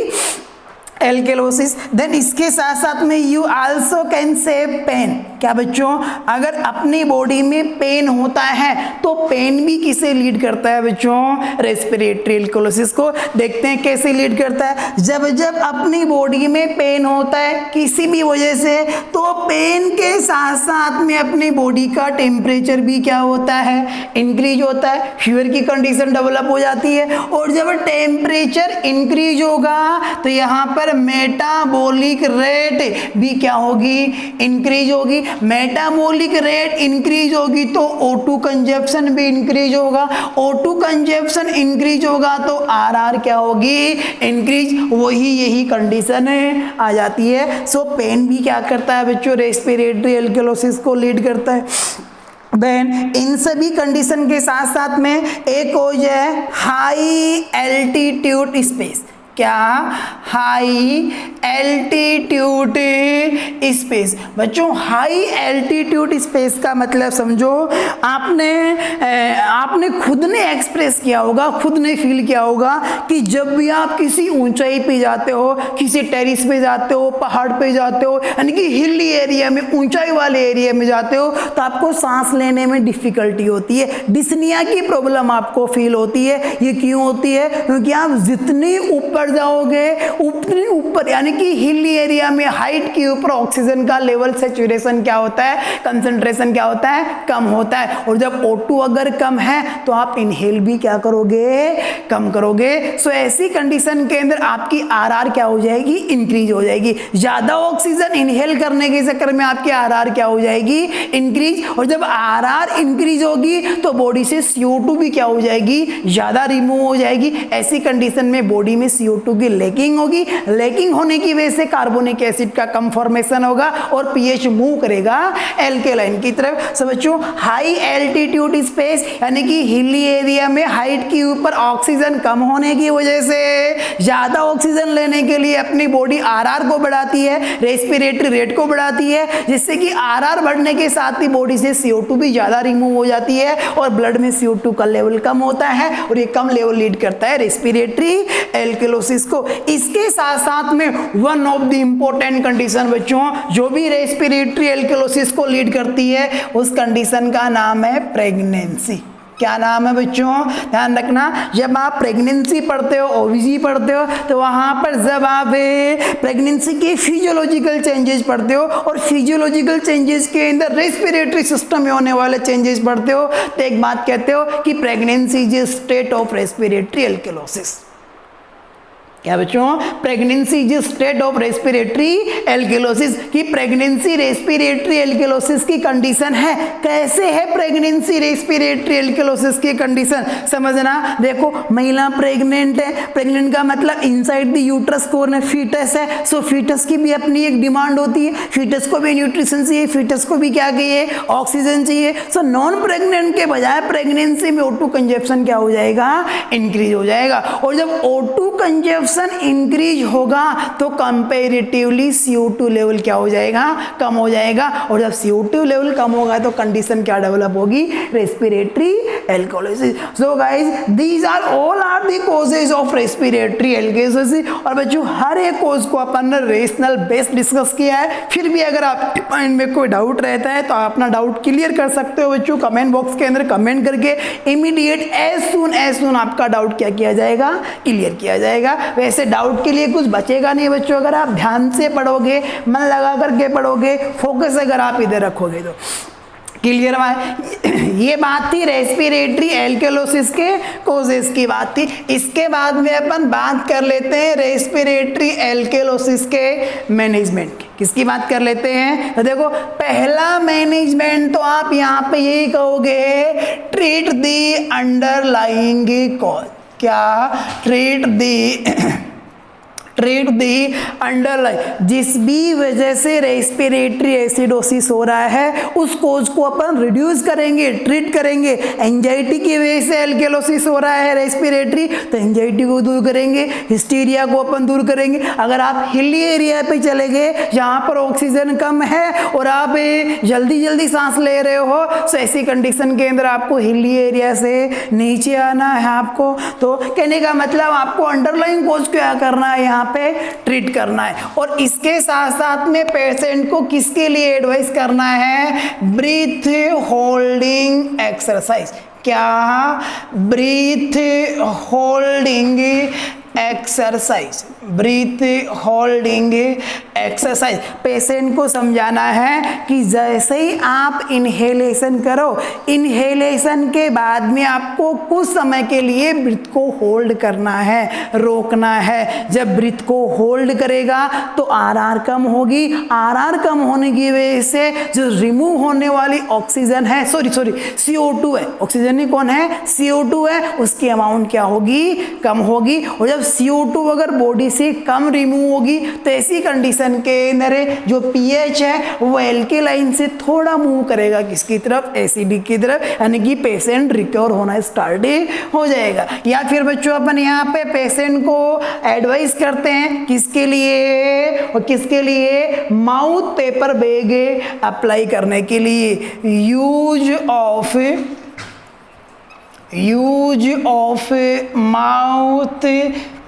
एल्केलोसिस। देन इसके साथ साथ में you also can say pain. क्या बच्चों, अगर अपनी बॉडी में पेन होता है तो पेन भी किसे लीड करता है बच्चों, रेस्पिरेटरी एल्केलोसिस को। देखते हैं कैसे लीड करता है। जब जब अपनी बॉडी में पेन होता है किसी भी वजह से, तो पेन के साथ साथ में अपनी बॉडी का टेम्परेचर भी क्या होता है, इंक्रीज होता है, फीवर की कंडीशन डेवलप हो जाती है। और जब टेम्परेचर इंक्रीज होगा तो यहाँ पर मेटाबॉलिक रेट भी क्या होगी, इंक्रीज होगी। मेटाबॉलिक रेट इंक्रीज होगी तो O2 कंजप्शन भी इंक्रीज होगा। O2 कंजप्शन इंक्रीज होगा तो RR क्या होगी, इंक्रीज। वही यही कंडीशन आ जाती है। सो पेन भी क्या करता है बच्चों, रेस्पिरेटरी एल्केलोसिस को लीड करता है। देन इन सभी कंडीशन के साथ साथ में एक हो जाए हाई एल्टीट्यूड स्पेस। क्या, हाई एल्टीट्यूड स्पेस। बच्चों हाई एल्टीट्यूड स्पेस का मतलब समझो, आपने खुद ने एक्सप्रेस किया होगा, खुद ने फील किया होगा कि जब भी आप किसी ऊंचाई पे जाते हो, किसी टेरिस पे जाते हो, पहाड़ पे जाते हो, यानी कि हिली एरिया में, ऊंचाई वाले एरिया में जाते हो, तो आपको सांस लेने में डिफिकल्टी होती है, डिस्निया की प्रॉब्लम आपको फील होती है। ये क्यों होती है? क्योंकि आप जितने ऊपर जाओगे, उतने ऊपर यानी कि हिली एरिया में, हाइट के ऊपर ऑक्सीजन का लेवल, सैचुरेशन क्या होता है, कंसंट्रेशन क्या होता है, कम होता है। और जब O2 अगर कम है तो आप इनहेल भी क्या करोगे, कम करोगे। सो ऐसी कंडीशन के अंदर आपकी RR क्या हो जाएगी, इंक्रीज हो जाएगी। ज्यादा ऑक्सीजन इनहेल करने के चक्कर में आपकी RR क्या हो जाएगी, इंक्रीज। और जब RR इंक्रीज होगी तो बॉडी से CO2 भी क्या हो जाएगी, ज्यादा रिमूव हो जाएगी। ऐसी कंडीशन में बॉडी में CO2 की लेकिंग होगी। लेकिंग होने की वजह से कार्बोनिक एसिड का कम फॉर्मेशन होगा और pH मूव करेगा एल्केलाइन की तरफ। समझो, हाई एल्टीट्यूड स्पेस यानी कि हिली एरिया में हाइट के ऊपर ऑक्सीजन कम होने की वजह से ज्यादा ऑक्सीजन लेने के लिए अपनी बॉडी RR को बढ़ाती है, रेस्पिरेटरी रेट को बढ़ाती है, जिससे कि RR बढ़ने के साथ ही बॉडी से CO2 भी ज्यादा रिमूव हो जाती है और ब्लड में CO2 का लेवल कम होता है और ये कम लेवल लीड करता है रेस्पिरेटरी एल्केलोसिस को। इसके साथ साथ में one of the important condition बच्चों जो भी रेस्पिरेटरी एल्केलोसिस को लीड करती है, उस कंडीशन का नाम है प्रेगनेंसी। क्या नाम है बच्चों, ध्यान रखना। जब आप प्रेगनेंसी पढ़ते हो, OBG पढ़ते हो, तो वहां पर जब आप प्रेगनेंसी के फिजियोलॉजिकल चेंजेस पढ़ते हो और फिजियोलॉजिकल चेंजेस के अंदर रेस्पिरेटरी सिस्टम में होने वाले चेंजेस पढ़ते हो, तो एक बात कहते हो कि pregnancy is a state of respiratory alkalosis. क्या बच्चों, pregnancy is state of respiratory alkalosis. कि प्रेगनेंसी रेस्पिरेटरी एल्केलोसिस की कंडीशन है। कैसे है प्रेगनेंसी रेस्पिरेटरी एल्केलोसिस की कंडीशन, समझना। देखो, महिला प्रेग्नेंट है, प्रेग्नेंट का मतलब इनसाइड द यूट्रस कौन है, फीटस है। सो फीटस की भी अपनी एक डिमांड होती है, फीटस को भी न्यूट्रिशन चाहिए, फीटस को भी क्या चाहिए, ऑक्सीजन चाहिए। सो नॉन प्रेग्नेंट के बजाय प्रेगनेंसी में O2 कंजप्शन क्या हो जाएगा, इंक्रीज हो जाएगा। और जब O2 कंजप्शन इंक्रीज होगा तो कंपैरेटिवली CO2 लेवल क्या हो जाएगा, कम हो जाएगा। और जब CO2 लेवल कम होगा तो कंडीशन क्या डेवलप होगी, respiratory alkalosis. So guys, these are all are the causes of respiratory alkalosis. और बच्चों, हर एक कॉज को अपन ने रेशनल बेस्ड डिस्कस किया है। फिर भी अगर आपके माइंड में कोई डाउट रहता है तो आप अपना डाउट क्लियर कर सकते हो बच्चों, कमेंट बॉक्स के अंदर कमेंट करके इमीडिएट एज सून आपका डाउट क्या किया जाएगा, क्लियर किया जाएगा। वैसे डाउट के लिए कुछ बचेगा नहीं बच्चों, अगर आप ध्यान से पढ़ोगे, मन लगा करके पढ़ोगे, फोकस अगर आप इधर रखोगे तो। क्लियर ये बात थी रेस्पिरेटरी एल्केलोसिस के कोजेस की बात थी। इसके बाद में अपन बात कर लेते हैं रेस्पिरेटरी एल्केलोसिस के मैनेजमेंट की। किसकी बात कर लेते हैं, तो देखो, पहला मैनेजमेंट तो आप यहाँ पे यही कहोगे, ट्रीट द अंडरलाइंग कॉज। क्या, ट्रीट दी अंडरलाइन, जिस भी वजह से रेस्पिरेटरी एसिडोसिस हो रहा है उस कोज को अपन रिड्यूस करेंगे, ट्रीट करेंगे। एंजाइटी की वजह से एल्केलोसिस हो रहा है रेस्पिरेटरी, तो एंजाइटी को दूर करेंगे, हिस्टीरिया को अपन दूर करेंगे। अगर आप हिली एरिया पे चले गए जहाँ पर ऑक्सीजन कम है और आप जल्दी जल्दी सांस ले रहे हो, तो ऐसी कंडीशन के अंदर आपको हिली एरिया से नीचे आना है आपको। तो कहने का मतलब आपको अंडरलाइन कोज क्या करना है, यहाँ पे ट्रीट करना है। और इसके साथ साथ में पेशेंट को किसके लिए एडवाइस करना है, ब्रीथ होल्डिंग एक्सरसाइज। क्या, breath holding exercise, breath holding exercise. Patient को समझाना है कि जैसे ही आप इनहेलेशन करो, इनहेलेशन के बाद में आपको कुछ समय के लिए ब्रीथ को होल्ड करना है, रोकना है। जब ब्रीथ को होल्ड करेगा तो RR कम होगी, RR कम होने की वजह से जो रिमूव होने वाली ऑक्सीजन है, सॉरी CO2 है, ऑक्सीजन ही कौन है, CO2 है, उसकी अमाउंट क्या होगी, कम होगी। और जब CO2 अगर बॉडी से कम रिमूव होगी तो ऐसी कंडीशन के अंदर जो pH है वो एल्केलाइन से थोड़ा मूव करेगा, किसकी तरफ, एसिडिक की तरफ, यानी कि पेशेंट रिकवर होना स्टार्ट हो जाएगा। या फिर बच्चों अपन यहाँ पे पेशेंट को एडवाइस करते हैं किसके लिए, और किसके लिए, माउथ पेपर बैग अप्लाई करने के लिए। Use of use of mouth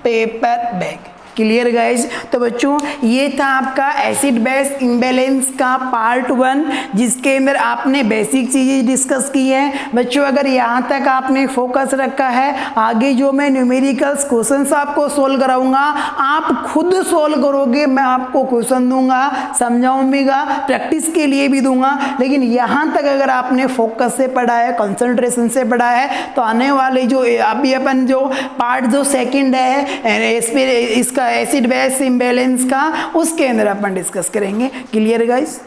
paper bag. Clear guys. तो बच्चों ये था आपका एसिड बेस इम्बैलेंस का पार्ट 1, जिसके अंदर आपने बेसिक चीजें डिस्कस की है। बच्चों अगर यहाँ तक आपने फोकस रखा है, आगे जो मैं न्यूमेरिकल्स क्वेश्चंस आपको सोल्व कराऊंगा आप खुद सोल्व करोगे। मैं आपको क्वेश्चन दूंगा, समझाऊंगा, प्रैक्टिस के लिए भी दूंगा, लेकिन यहाँ तक अगर आपने फोकस से पढ़ा है, कंसंट्रेशन से पढ़ा है, तो आने वाले जो अभी अपन जो पार्ट जो सेकंड है इसका एसिड बेस इम्बैलेंस का, उसके अंदर अपन डिस्कस करेंगे। Clear guys.